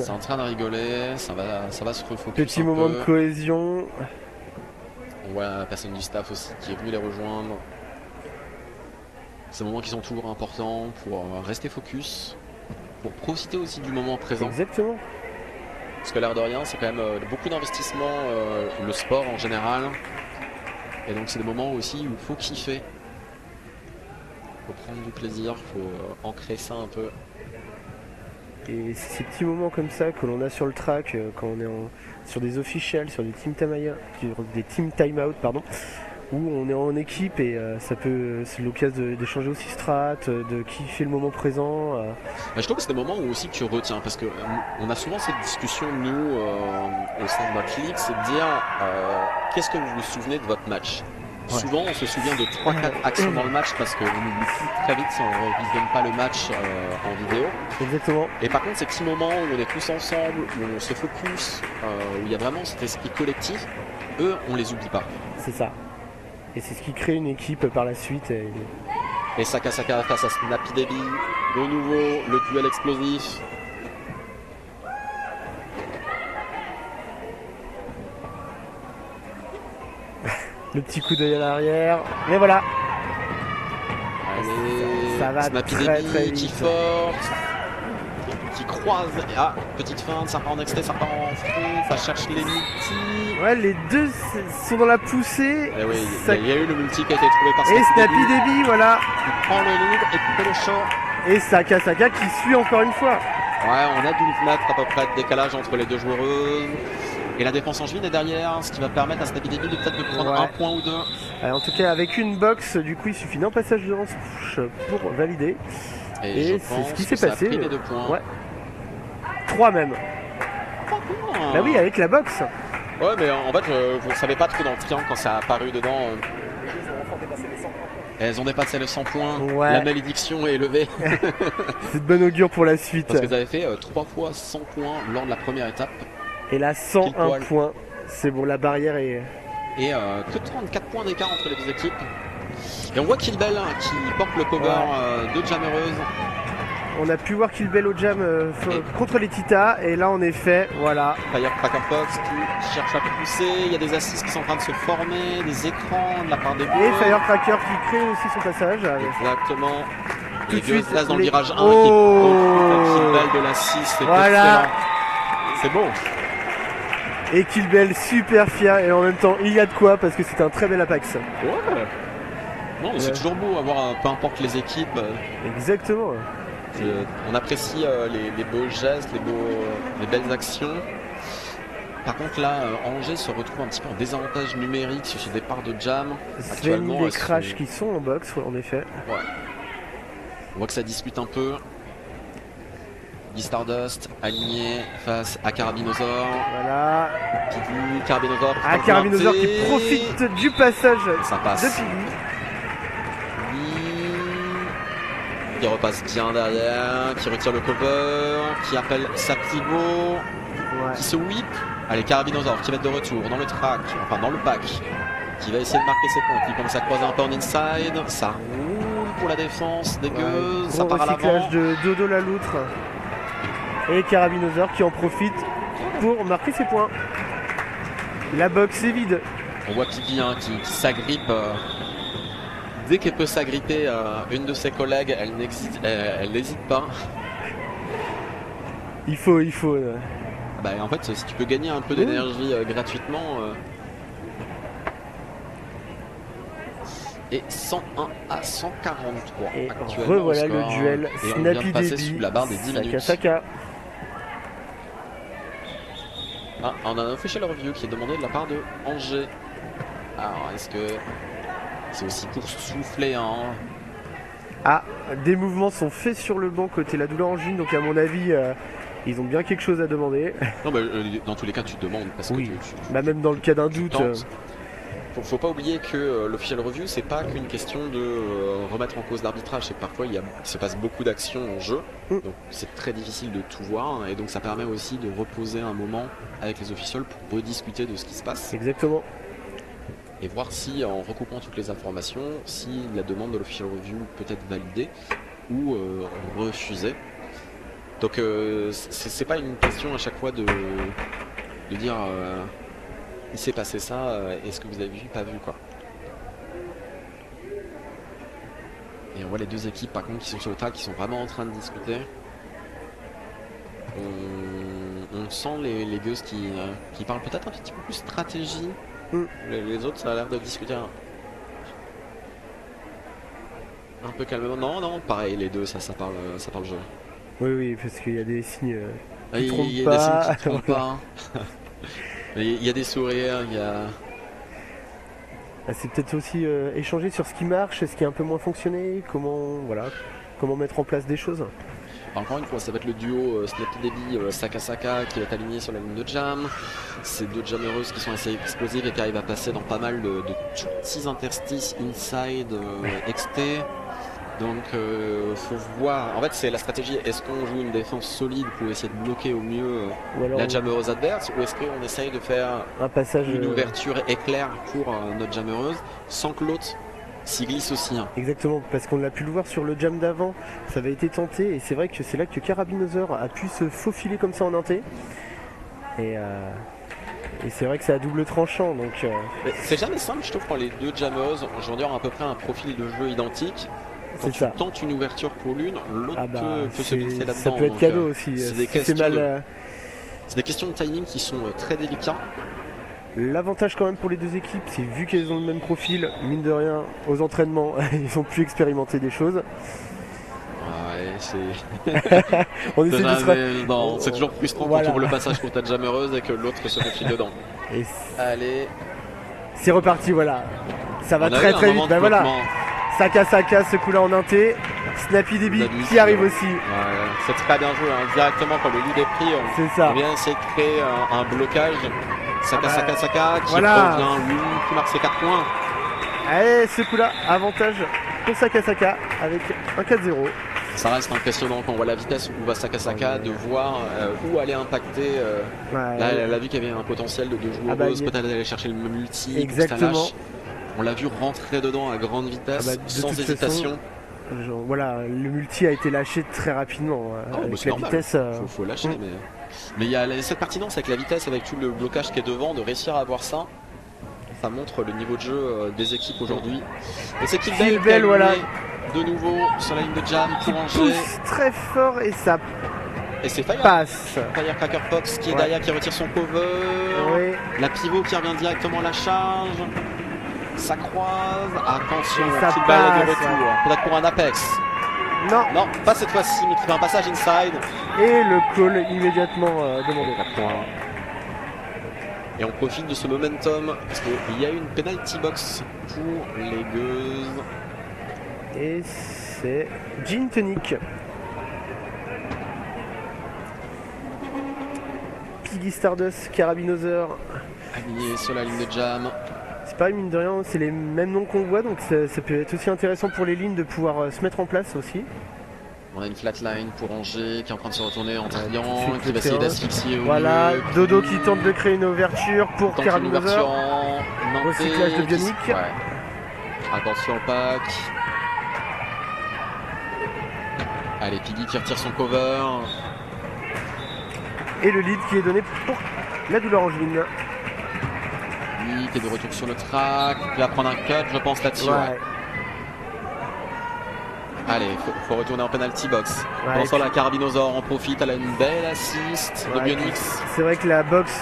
en train de rigoler, ça va se refocus. Petit moment de cohésion. On voit la personne du staff aussi qui est venue les rejoindre. Ces moments qui sont toujours importants pour rester focus, pour profiter aussi du moment présent. Exactement. Parce que l'air de rien, c'est quand même beaucoup d'investissement, le sport en général. Et donc c'est des moments aussi où il faut kiffer. Il faut prendre du plaisir, il faut ancrer ça un peu. Et c'est ces petits moments comme ça que l'on a sur le track quand on est sur des officials, sur des team timeout, où on est en équipe et c'est l'occasion d'échanger aussi strat, de kiffer le moment présent. Je trouve que c'est des moments où aussi tu retiens, parce que on a souvent cette discussion nous au sein de notre ligue, c'est de dire qu'est-ce que vous vous souvenez de votre match. Ouais. Souvent on se souvient de 3-4 actions dans le match parce qu'on oublie très vite si on ne revisionne pas le match en vidéo. Exactement. Et par contre ces petits moments où on est tous ensemble, où on se focus, où il y a vraiment cet esprit collectif, eux on les oublie pas. C'est ça. Et c'est ce qui crée une équipe par la suite. Et Saka face à Snappy Debbie, de nouveau le duel explosif. Le petit coup d'œil à l'arrière, mais voilà. Allez, ça va Snappy très Debbie vite. Qui force, qui croise. Ah, petite feinte, ça part en extrait, ça part en front, ça cherche les multis. Ouais, les deux sont dans la poussée. Et oui, il y a eu le multi qui a été trouvé par Snappy Debbie, voilà. Il prend le lead et qui fait le short. Et Saka qui suit encore une fois. Ouais, on a 12 mètres à peu près de décalage entre les deux joueuses. Et la défense angevine est derrière, ce qui va permettre à Snappy Debbie de peut-être de prendre un point ou deux. En tout cas, avec une box, du coup, il suffit d'un passage de lance pour valider. Et c'est ce qui s'est passé. A pris les 2 points. Ouais. 3 même. Bah oui, avec la boxe. Ouais, mais en fait, je ne savais pas trop dans le triangle quand ça a apparu dedans. Elles ont dépassé les 100 points. Ouais. La malédiction est levée. C'est de bon augure pour la suite. Parce qu'elles avaient fait 3 fois 100 points lors de la première étape. Et là, 101 points. C'est bon, la barrière est... Et que 34 points d'écart entre les deux équipes. Et on voit Kill Bell qui porte le cover de Jammereuse. On a pu voir Kill Bell au jam contre les Titas. Et là, en effet, voilà. Firecracker Fox qui cherche à pousser. Il y a des assises qui sont en train de se former, des écrans de la part des Et Firecracker qui crée aussi son passage. Exactement. Tout de suite, dans le virage 1 qui Kill Bell de la 6. Voilà. C'est bon. Et Kill Bell super fier. Et en même temps, il y a de quoi parce que c'est un très bel Apex. Ouais. Non, mais c'est toujours beau avoir, peu importe les équipes. Exactement. On apprécie les beaux gestes, les belles actions. Par contre là, Angers se retrouve un petit peu en désavantage numérique sur ce départ de jam. Actuellement, des crashs qui sont en boxe, en effet. Ouais. On voit que ça discute un peu. Stardust aligné face à Carabinosaur. Voilà. Piggy, Carabinosaur. Carabinosaur qui profite du passage ça passe. de Piggy. Qui repasse bien derrière, qui retire le cover, qui appelle sa pivot, qui se whip. Allez, Carabinosaur qui va être de retour dans le track, enfin dans le pack, qui va essayer de marquer ses points, qui commence à croiser un peu en inside. Ça roule pour la défense des gueuses, ça part à l'avant. De Dodo la loutre. Et Carabinosaur qui en profite pour marquer ses points. La box est vide. On voit Piggy qui s'agrippe. Dès qu'elle peut s'agripper à une de ses collègues, elle n'hésite pas. Il faut. Bah, en fait, si tu peux gagner un peu d'énergie gratuitement. Et 101 à 143. Et actuellement. Voilà le duel. Et on vient de passer sous la barre des 10 minutes. Saka. On a un official review qui est demandé de la part de Angers. Alors, est-ce que c'est aussi pour souffler Des mouvements sont faits sur le banc côté la douleur angine, donc à mon avis ils ont bien quelque chose à demander. Non mais dans tous les cas tu te demandes parce que même dans le cas d'un doute. Faut pas oublier que l'official review c'est pas qu'une question de remettre en cause l'arbitrage, c'est que parfois il se passe beaucoup d'actions en jeu, donc c'est très difficile de tout voir et donc ça permet aussi de reposer un moment avec les officials pour rediscuter de ce qui se passe. Exactement. Et voir si, en recoupant toutes les informations, si la demande de l'official review peut être validée ou refusée. Donc c'est pas une question à chaque fois de dire il s'est passé ça, est-ce que vous avez vu, pas vu quoi. Et on voit les deux équipes par contre qui sont sur le track, qui sont vraiment en train de discuter. On sent les gueuses qui parlent peut-être un petit peu plus stratégie. Les autres ça a l'air de discuter un peu calmement. Non, pareil, les deux ça parle jeu. Oui, parce qu'il y a des signes qui trompent pas. Des signes qui trompent pas. Il y a des sourires, il y a... C'est peut-être aussi échanger sur ce qui marche, ce qui a un peu moins fonctionné, comment mettre en place des choses. Encore une fois, ça va être le duo Snapty Saka qui va être aligné sur la ligne de jam. Ces deux jammereuses qui sont assez explosives et qui arrivent à passer dans pas mal de tout petits interstices inside XT. Donc faut voir. En fait c'est la stratégie, est-ce qu'on joue une défense solide pour essayer de bloquer au mieux la jammereuse adverse, ou est-ce qu'on essaye de faire un passage, une ouverture éclair pour notre jammereuse sans que l'autre s'y glisse aussi. Exactement, parce qu'on a pu le voir sur le jam d'avant, ça avait été tenté et c'est vrai que c'est là que Carabinosaur a pu se faufiler comme ça en inté. Et c'est vrai que c'est à double tranchant. Donc c'est jamais simple je trouve quand les deux jammereuses aujourd'hui ont à peu près un profil de jeu identique. Quand tu tentes une ouverture pour l'une, l'autre peut se glisser là-dedans. Ça peut être cadeau aussi. C'est des questions de timing qui sont très délicates. L'avantage quand même pour les deux équipes, c'est vu qu'elles ont le même profil, mine de rien, aux entraînements, ils ont pu expérimenter des choses. On essaie c'est toujours frustrant quand tu ouvres le passage pour ta jammereuse et que l'autre se faufile dedans. Allez. C'est reparti, voilà. Ça va très vite. Ben voilà. Saka ce coup-là en inté. Snappy Debbie Snappy, qui arrive aussi. Ouais, c'est très bien joué, hein. Directement quand le lead est pris, C'est ça. on vient essayer de créer un blocage. Saka qui voilà. revient, lui, qui marque ses 4 points. Allez, ce coup-là, avantage pour Saka avec un 4-0. Ça reste impressionnant quand on voit la vitesse où va Saka de voir où aller impacter. Là, elle a vu qu'il y avait un potentiel de joueuses, peut-être aller chercher le multi. Exactement. On l'a vu rentrer dedans à grande vitesse, sans hésitation. Voilà, le multi a été lâché très rapidement. Avec la vitesse. Faut lâcher, mais il y a cette pertinence avec la vitesse, avec tout le blocage qui est devant, de réussir à avoir ça. Ça montre le niveau de jeu des équipes aujourd'hui. Et c'est Kilbel, voilà. De nouveau sur la ligne de jam pour Angers. Pousse très fort et ça c'est passe. Firecracker Fox qui est derrière, qui retire son cover. Oui. La pivot qui revient directement à la charge. Ça croise. Attention, Kilbel est de retour. Peut-être pour un Apex. Non, pas cette fois-ci, mais qui fait un passage inside. Et le call immédiatement demandé. Et on profite de ce momentum parce qu'il y a une penalty box pour les gueuses. Et c'est Gin Tonic. Piggy Stardust, Carabinosaur. Aligné sur la ligne de jam. C'est pareil, mine de rien, c'est les mêmes noms qu'on voit, donc ça peut être aussi intéressant pour les lignes de pouvoir se mettre en place aussi. On a une flatline pour Angers qui est en train de se retourner en triangle, qui va essayer d'asphyxier. Voilà, Dodo qui tente de créer une ouverture pour Carabinosaur. Recyclage de Bionic. Ouais. Attention au pack. Allez, Piggy qui retire son cover. Et le lead qui est donné pour la douleur angevine. Lui qui est de retour sur le track. Il va prendre un cut, je pense, là-dessus. Ouais. Allez, faut retourner en penalty box. Pendant ça, la Carabinosaur en profite. Elle a une belle assist de Bionix. C'est vrai que la box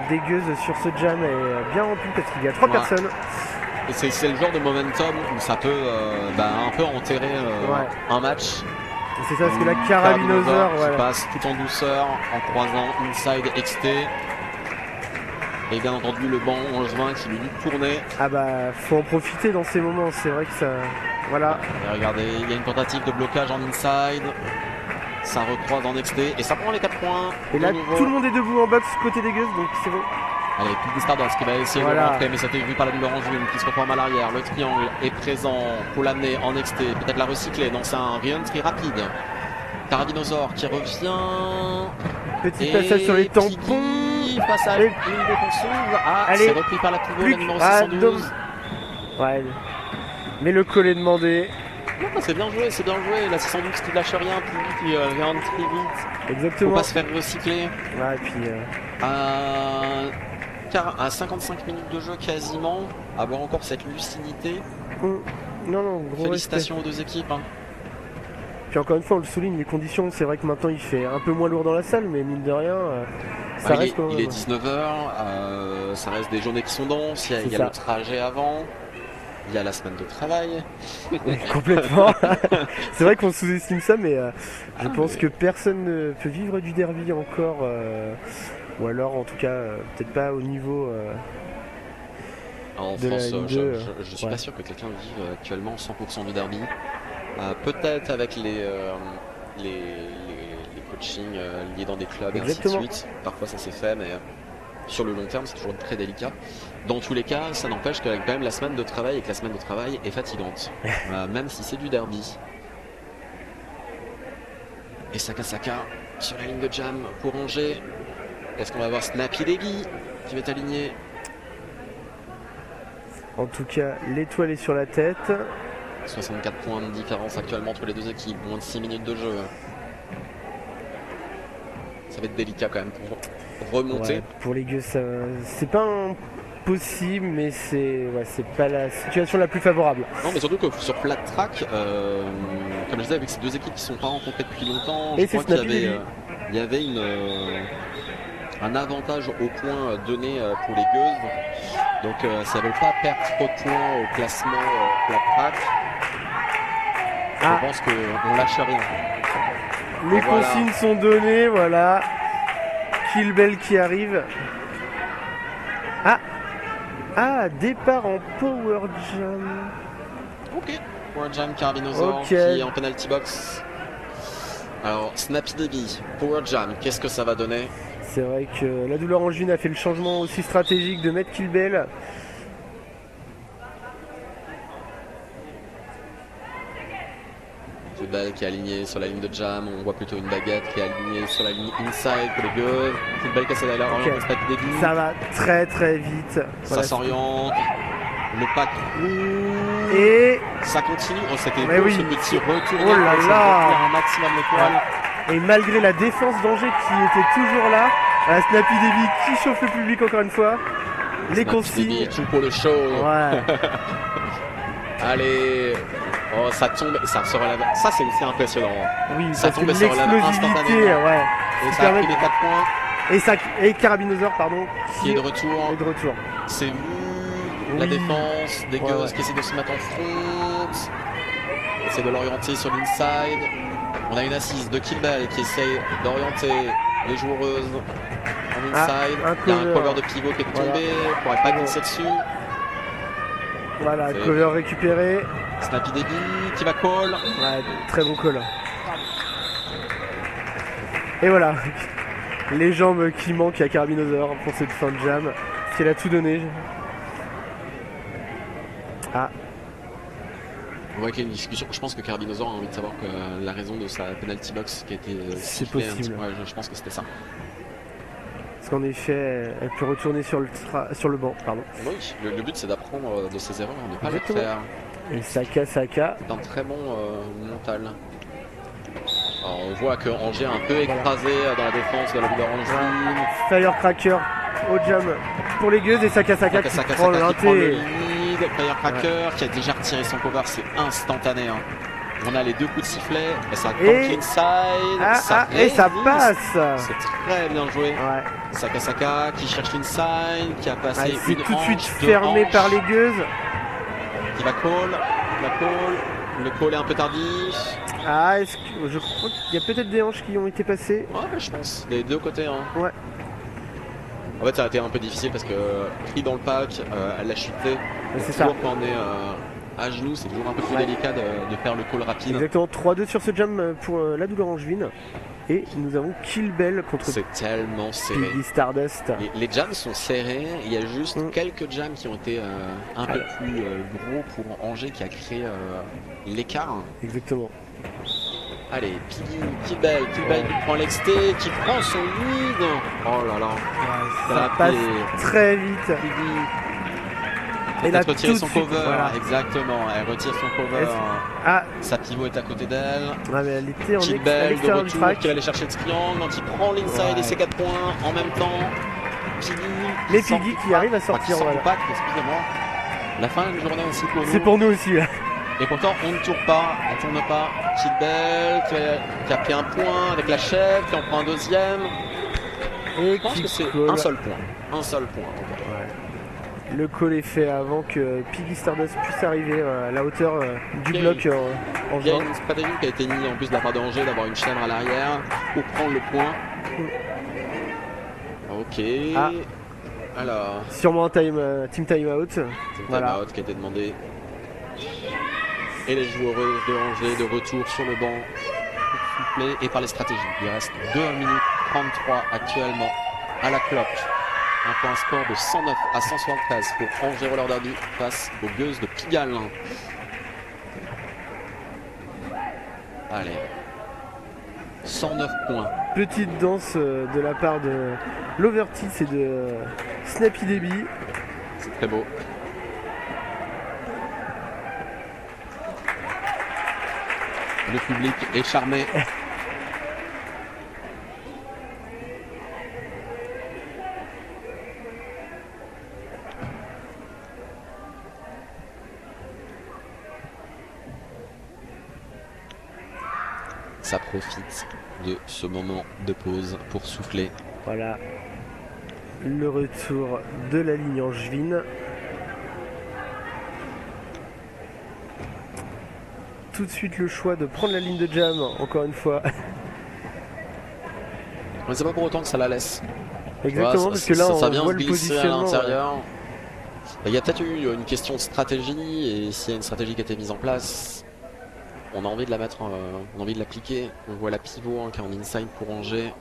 dégueuse sur ce jam est bien remplie parce qu'il y a 3 personnes. Et c'est le genre de momentum où ça peut un peu enterrer un match. C'est ça, parce que la Carabinosaur qui passe tout en douceur en croisant inside XT. Et bien entendu le banc angevin qui lui dit tourner. Ah bah faut en profiter dans ces moments, c'est vrai que ça. Voilà. Et regardez, il y a une tentative de blocage en inside. Ça recroise en XT et ça prend les 4 points. Et là tout le monde est debout en box côté des gueuses, donc c'est bon. Allez, Piggy Stardust qui va essayer de rentrer, mais ça a été vu par la douleur angevine qui se reforme à l'arrière. Le triangle est présent pour l'amener en XT, peut-être la recycler. Non, c'est un re-entry rapide. Carabinosaur qui revient. Petit passage sur les tampons. Passage une défensive. C'est repris par la pivot, la numéro 612. Ouais. Mais le call est demandé. Non, c'est bien joué. La 612 qui lâche rien, puis qui rentre très vite. Exactement. Faut pas se faire recycler. Ouais, et puis. À 55 minutes de jeu quasiment, avoir encore cette lucidité. Non, gros félicitations aux deux équipes. Puis encore une fois, on le souligne, les conditions, c'est vrai que maintenant il fait un peu moins lourd dans la salle, mais mine de rien, ça reste quand même. Il est 19h, ça reste des journées qui sont denses, il y a le trajet avant, il y a la semaine de travail. Complètement. C'est vrai qu'on sous-estime ça, mais je pense que personne ne peut vivre du derby encore. Ou alors en tout cas peut-être pas au niveau en de France, la Ligue 2, je suis pas sûr que quelqu'un vive actuellement 100% du derby. Peut-être avec les coachings liés dans des clubs et ainsi de suite. Parfois ça s'est fait, mais sur le long terme c'est toujours très délicat. Dans tous les cas, ça n'empêche que quand même la semaine de travail et que la semaine de travail est fatigante, même si c'est du derby. Et Saka sur la ligne de jam pour Angers. Est-ce qu'on va avoir Snappy Debbie qui va être aligné? En tout cas, l'étoile est sur la tête. 64 points de différence actuellement entre les deux équipes, moins de 6 minutes de jeu. Ça va être délicat quand même pour remonter. Ouais, pour les gueux, c'est pas impossible, mais c'est pas la situation la plus favorable. Non, mais surtout que sur flat track, comme je disais, avec ces deux équipes qui ne sont pas rencontrées depuis longtemps, et je crois qu'il y avait un avantage au point donné pour les gueuses. Donc ça ne veut pas perdre trop de points au classement flat track. Je pense qu'on lâche rien. Les consignes sont données, voilà. Kilbel qui arrive. Départ en power jam. Ok, Power Jam Carabinosaur qui est en penalty box. Alors, Snappy Baby, Power Jam, qu'est-ce que ça va donner? C'est vrai que la douleur angevine a fait le changement aussi stratégique de mettre Kill Bell. Bell qui est aligné sur la ligne de jam, on voit plutôt une baguette qui est alignée sur la ligne inside pour les gueux. Bell qui essaie d'aller orienter Snappy Baby. Ça va très très vite. Ça s'oriente. Le pack. Et ça continue. Oh, c'était beau oui. ce petit retour. Oh là là. Un maximum d'étoiles. Et malgré la défense d'Angers qui était toujours là, Snappy Baby qui chauffe le public encore une fois. Les consignes. Tout pour le show. Ouais. Allez. Oh, ça tombe et ça se relève. Ça, c'est impressionnant. Oui, ça tombe et ça relève instantanément. Ouais. Et ça a pris les 4 points. Et Carabinosaur, pardon, qui est de retour. C'est vu. La défense des Gueuses qui essaie de se mettre en front. Essaie de l'orienter sur l'inside. On a une assise de Kill Bell qui essaye d'orienter les joueuses en inside. Il y a un cover de pivot qui est tombé. On ne pourrait pas glisser dessus. Voilà, cover récupéré. Snappy Baby qui va call. Ouais, très bon call. Et voilà, les jambes qui manquent à Carabinosaur pour cette fin de jam. Elle a tout donné. Ah. On voit qu'il y a une discussion. Je pense que Carabinosaur a envie de savoir que la raison de sa penalty box qui a été c'est possible. Ouais, je pense que c'était ça. Parce qu'en effet, elle peut retourner sur le banc. Pardon. Oui, le but c'est d'apprendre de ses erreurs, ne pas les faire. Et Saka. C'est un très bon mental. Alors, on voit que Angers a un peu écrasé dans la défense de la douleur angevine. Firecracker au jam pour les Gueuses et Saka qui prend le lead. Firecracker qui a déjà retiré son cover, c'est instantané. Hein. On a les 2 coups de sifflet, et ça tank l'inside, et ça passe. C'est très bien joué. Ouais. Saka qui cherche l'inside, qui a passé c'est tout de suite fermé par les Gueuses. Qui va call, le call est un peu tardif. Est-ce que je crois qu'il y a peut-être des hanches qui ont été passées. Ouais, je pense, des 2 côtés. Hein. Ouais. En fait, ça a été un peu difficile parce que pris dans le pack, elle a chuté. C'est ça. Quand on est à genoux, c'est toujours un peu plus délicat de faire le call rapide. Exactement, 3-2 sur ce jam pour la douleur angevine. Et nous avons Kill Bell contre c'est tellement serré. Piggy Stardust. Les jams sont serrés. Il y a juste quelques jams qui ont été un peu plus gros pour Angers qui a créé l'écart. Exactement. Allez, Kill Bell qui prend l'exté, qui prend son lead. Oh là là. Ça passe très vite. Elle a retiré son cover, exactement, elle retire son cover. Sa pivot est à côté d'elle. Ouais, mais elle était en Kill Bell de retour qui va aller chercher le triangle, donc il prend l'inside et ses 4 points en même temps. Piggy qui arrive à sortir. Excusez-moi. La fin de la journée aussi pour nous. C'est pour nous aussi. Et pourtant on ne tourne pas, Kill Bell qui a pris un point avec la chef, qui en prend un deuxième. Et je pense que c'est un seul point. Le call est fait avant que Piggy Stardust puisse arriver à la hauteur du bloc en Il y a une stratégie qui a été mise en plus de la part d'Angers d'avoir une chèvre à l'arrière pour prendre le point. Ok. Alors. Sûrement un team timeout. Team timeout qui a été demandé. Et les joueuses de Angers de retour sur le banc pour souffler et par les stratégies. Il reste 2 minutes 33 actuellement à la cloque. Un point score de 109 à 173 pour Angers Roller Derby face aux Gueuses de Pigalle. Allez. 109 points. Petite danse de la part de l'Overtis et de Snappy Baby. C'est très beau. Le public est charmé. Ça profite de ce moment de pause pour souffler. Voilà. Le retour de la ligne angevine. Tout de suite le choix de prendre la ligne de jam, encore une fois. Mais c'est pas pour autant que ça la laisse. Exactement, parce que là on vient voit se le glisser à positionnement. l'intérieur. Il y a peut-être eu une question de stratégie, et s'il y a une stratégie qui a été mise en place, on a envie de la mettre, on a envie de l'appliquer. On voit la pivot qui est en inside pour Angers.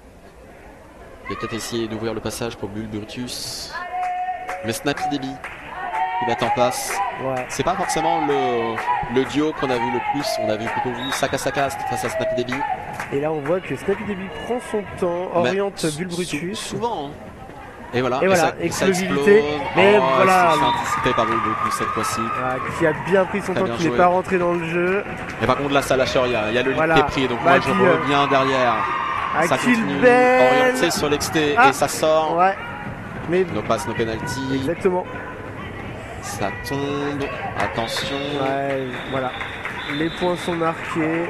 Il va peut-être essayer d'ouvrir le passage pour Bulburtus. Mais Snappy Deby qui va en place. Ouais. C'est pas forcément le duo qu'on a vu le plus. On a plutôt vu Saka face à Snappy Deby. Et là on voit que Snappy Deby prend son temps, oriente Bulburtus. Souvent. Hein. Et voilà, explosivité. Mais voilà. C'est anticipé par Bulburtus cette fois-ci. Voilà, qui a bien pris son temps, qui n'est pas rentré dans le jeu. Mais par contre là ça lâche rien. Il y a le lead qui est pris. Donc moi je reviens derrière. Ça continue, orienté sur l'exté et ça sort. Ouais. Mais no pass, no penalty. Exactement. Ça tombe. Attention. Ouais, voilà. Les points sont marqués.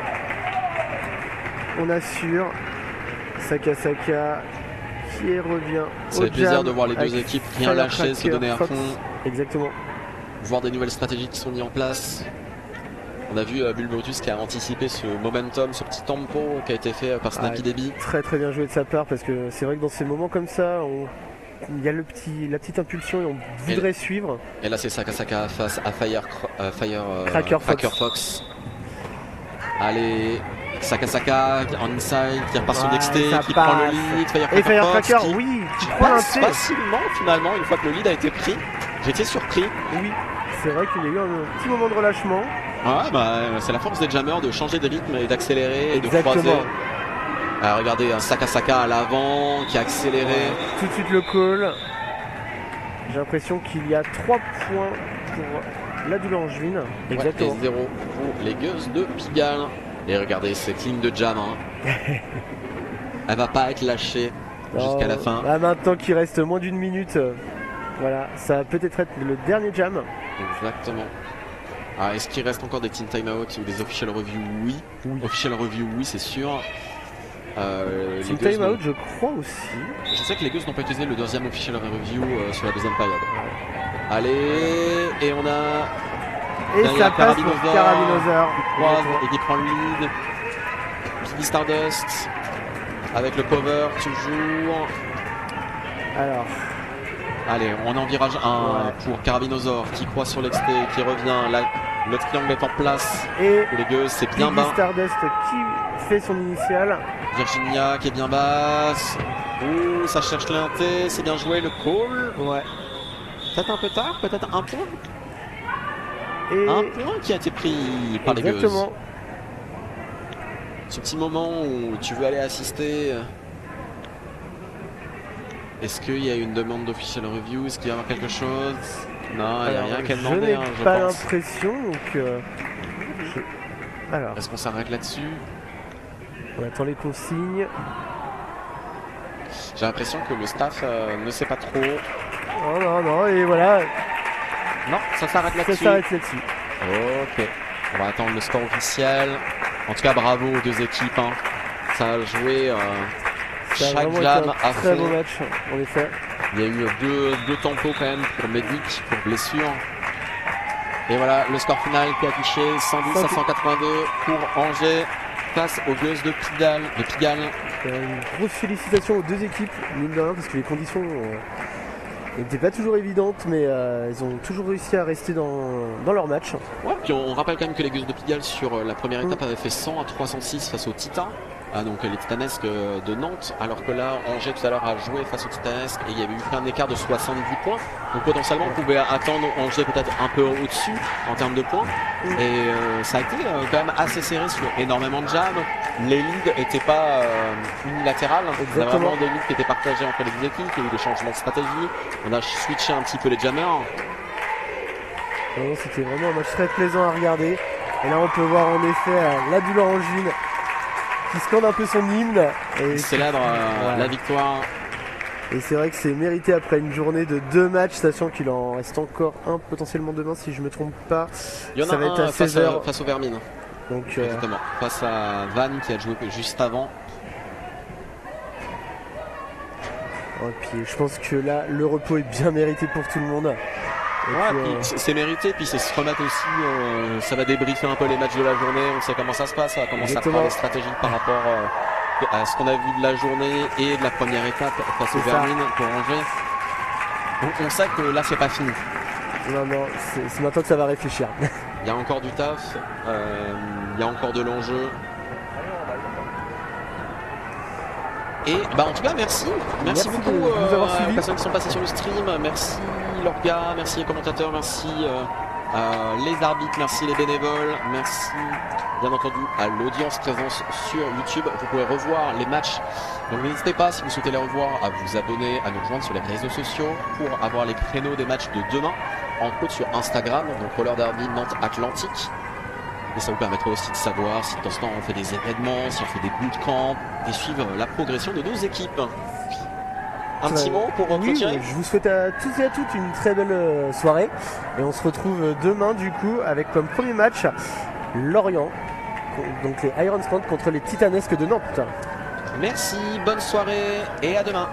On assure. Saka qui revient. Ça fait plaisir de voir les deux équipes rien lâcher, se donner à fond. Exactement. Voir des nouvelles stratégies qui sont mises en place. On a vu Bulburtus qui a anticipé ce momentum, ce petit tempo qui a été fait par Snappy Deby. Très très bien joué de sa part, parce que c'est vrai que dans ces moments comme ça, il y a la petite impulsion et on voudrait suivre. Et là c'est Saka face à Cracker Fox. Allez, Saka en inside qui repart sur l'exté, qui prend le lead. Et Firecracker, oui, qui passe facilement finalement une fois que le lead a été pris. J'étais surpris. Oui, c'est vrai qu'il y a eu un petit moment de relâchement. Ouais, bah, c'est la force des jammers de changer de rythme et d'accélérer et de croiser. Regardez un Saka à l'avant qui a accéléré. Ouais, tout de suite le call. J'ai l'impression qu'il y a 3 points pour la douleur angevine. Exactement. Et 0 pour les Gueuses de Pigalle. Et regardez cette ligne de jam. Hein. Elle va pas être lâchée jusqu'à la fin. Là, maintenant qu'il reste moins d'une minute, voilà, ça va peut-être être le dernier jam. Exactement. Alors, est-ce qu'il reste encore des team timeout ou des official review? Oui. Official review, oui, c'est sûr. Team timeout, je crois aussi. Je sais que les Gueuses n'ont pas utilisé le deuxième official review sur la deuxième période. Allez, et on a. Et ça passe pour Carabinosaur qui croise et qui prend le lead. Billy Stardust avec le cover toujours. Alors. Allez, on en virage 1 pour Carabinosaur qui croise sur l'exté, qui revient. Là, le triangle est en place. Et pour les Gueuses, c'est bien bas. Stardust qui fait son initial. Virginia qui est bien basse. Ouh, ça cherche l'inté, c'est bien joué le call. Ouais. Peut-être un peu tard, peut-être un point. Et un point qui a été pris par les Gueuses. Exactement. Ce petit moment où tu veux aller assister. Est-ce qu'il y a une demande d'official review? Est-ce qu'il y a quelque chose? Non, il n'y a rien qu'elle demande. Je n'ai pas l'impression. Alors. Est-ce qu'on s'arrête là-dessus? On attend les consignes. J'ai l'impression que le staff ne sait pas trop. Non, et voilà. Non, ça s'arrête là-dessus. Ça s'arrête là-dessus. Ok. On va attendre le score officiel. En tout cas, bravo aux deux équipes. Hein. Ça a joué chaque jam à fond. Très beau match, en effet. Il y a eu deux tempos quand même pour Medic, pour blessure. Et voilà, le score final qui est affiché 110 à 182 pour Angers face aux Gueuses de Pigalle. Une grosse félicitation aux deux équipes, mine de rien, parce que les conditions n'étaient pas toujours évidentes, mais ils ont toujours réussi à rester dans leur match. Ouais, puis on rappelle quand même que les Gueuses de Pigalle sur la première étape avaient fait 100 à 306 face aux Titans. Donc les Titanesques de Nantes, alors que là Angers tout à l'heure a joué face aux Titanesques et il y avait eu un écart de 70 points, donc potentiellement on pouvait attendre Angers peut-être un peu au-dessus en termes de points, et ça a été quand même assez serré sur énormément de jams. Les leads n'étaient pas unilatérales, il y a vraiment des leads qui étaient partagés entre les deux équipes, il y a eu des changements de stratégie, on a switché un petit peu les jammers. C'était vraiment un match très plaisant à regarder, et là on peut voir en effet la douleur angevine qui scande un peu son hymne et il célèbre la victoire. Et c'est vrai que c'est mérité après une journée de 2 matchs, sachant qu'il en reste encore un potentiellement demain si je me trompe pas. Il y en a un à face au Vermine. Donc, exactement, face à Van qui a joué juste avant. Et puis je pense que là le repos est bien mérité pour tout le monde. C'est mérité, puis c'est se remettre aussi, ça va débriefer un peu les matchs de la journée, on sait comment ça se passe, ça va commencer à faire des stratégies par rapport à ce qu'on a vu de la journée et de la première étape face au Vermine pour Angers. Donc on sait que là c'est pas fini. Non, c'est maintenant que ça va réfléchir. Il y a encore du taf, il y a encore de l'enjeu. Et bah en tout cas merci beaucoup de nous avoir aux suivis. personnes qui sont passées sur le stream, merci Lorga, merci les commentateurs, merci les arbitres, merci les bénévoles, merci bien entendu à l'audience présente sur YouTube. Vous pouvez revoir les matchs, donc n'hésitez pas si vous souhaitez les revoir à vous abonner, à nous rejoindre sur les réseaux sociaux pour avoir les créneaux des matchs de demain, entre autres sur Instagram, donc Roller Derby Nantes Atlantique. Et ça vous permettra aussi de savoir si de temps en temps on fait des événements, si on fait des bootcamps, et suivre la progression de nos équipes. Un petit mot pour clôturer. Je vous souhaite à tous et à toutes une très belle soirée. Et on se retrouve demain du coup avec comme premier match Lorient, donc les Iron Stand contre les Titanesques de Nantes. Merci, bonne soirée et à demain.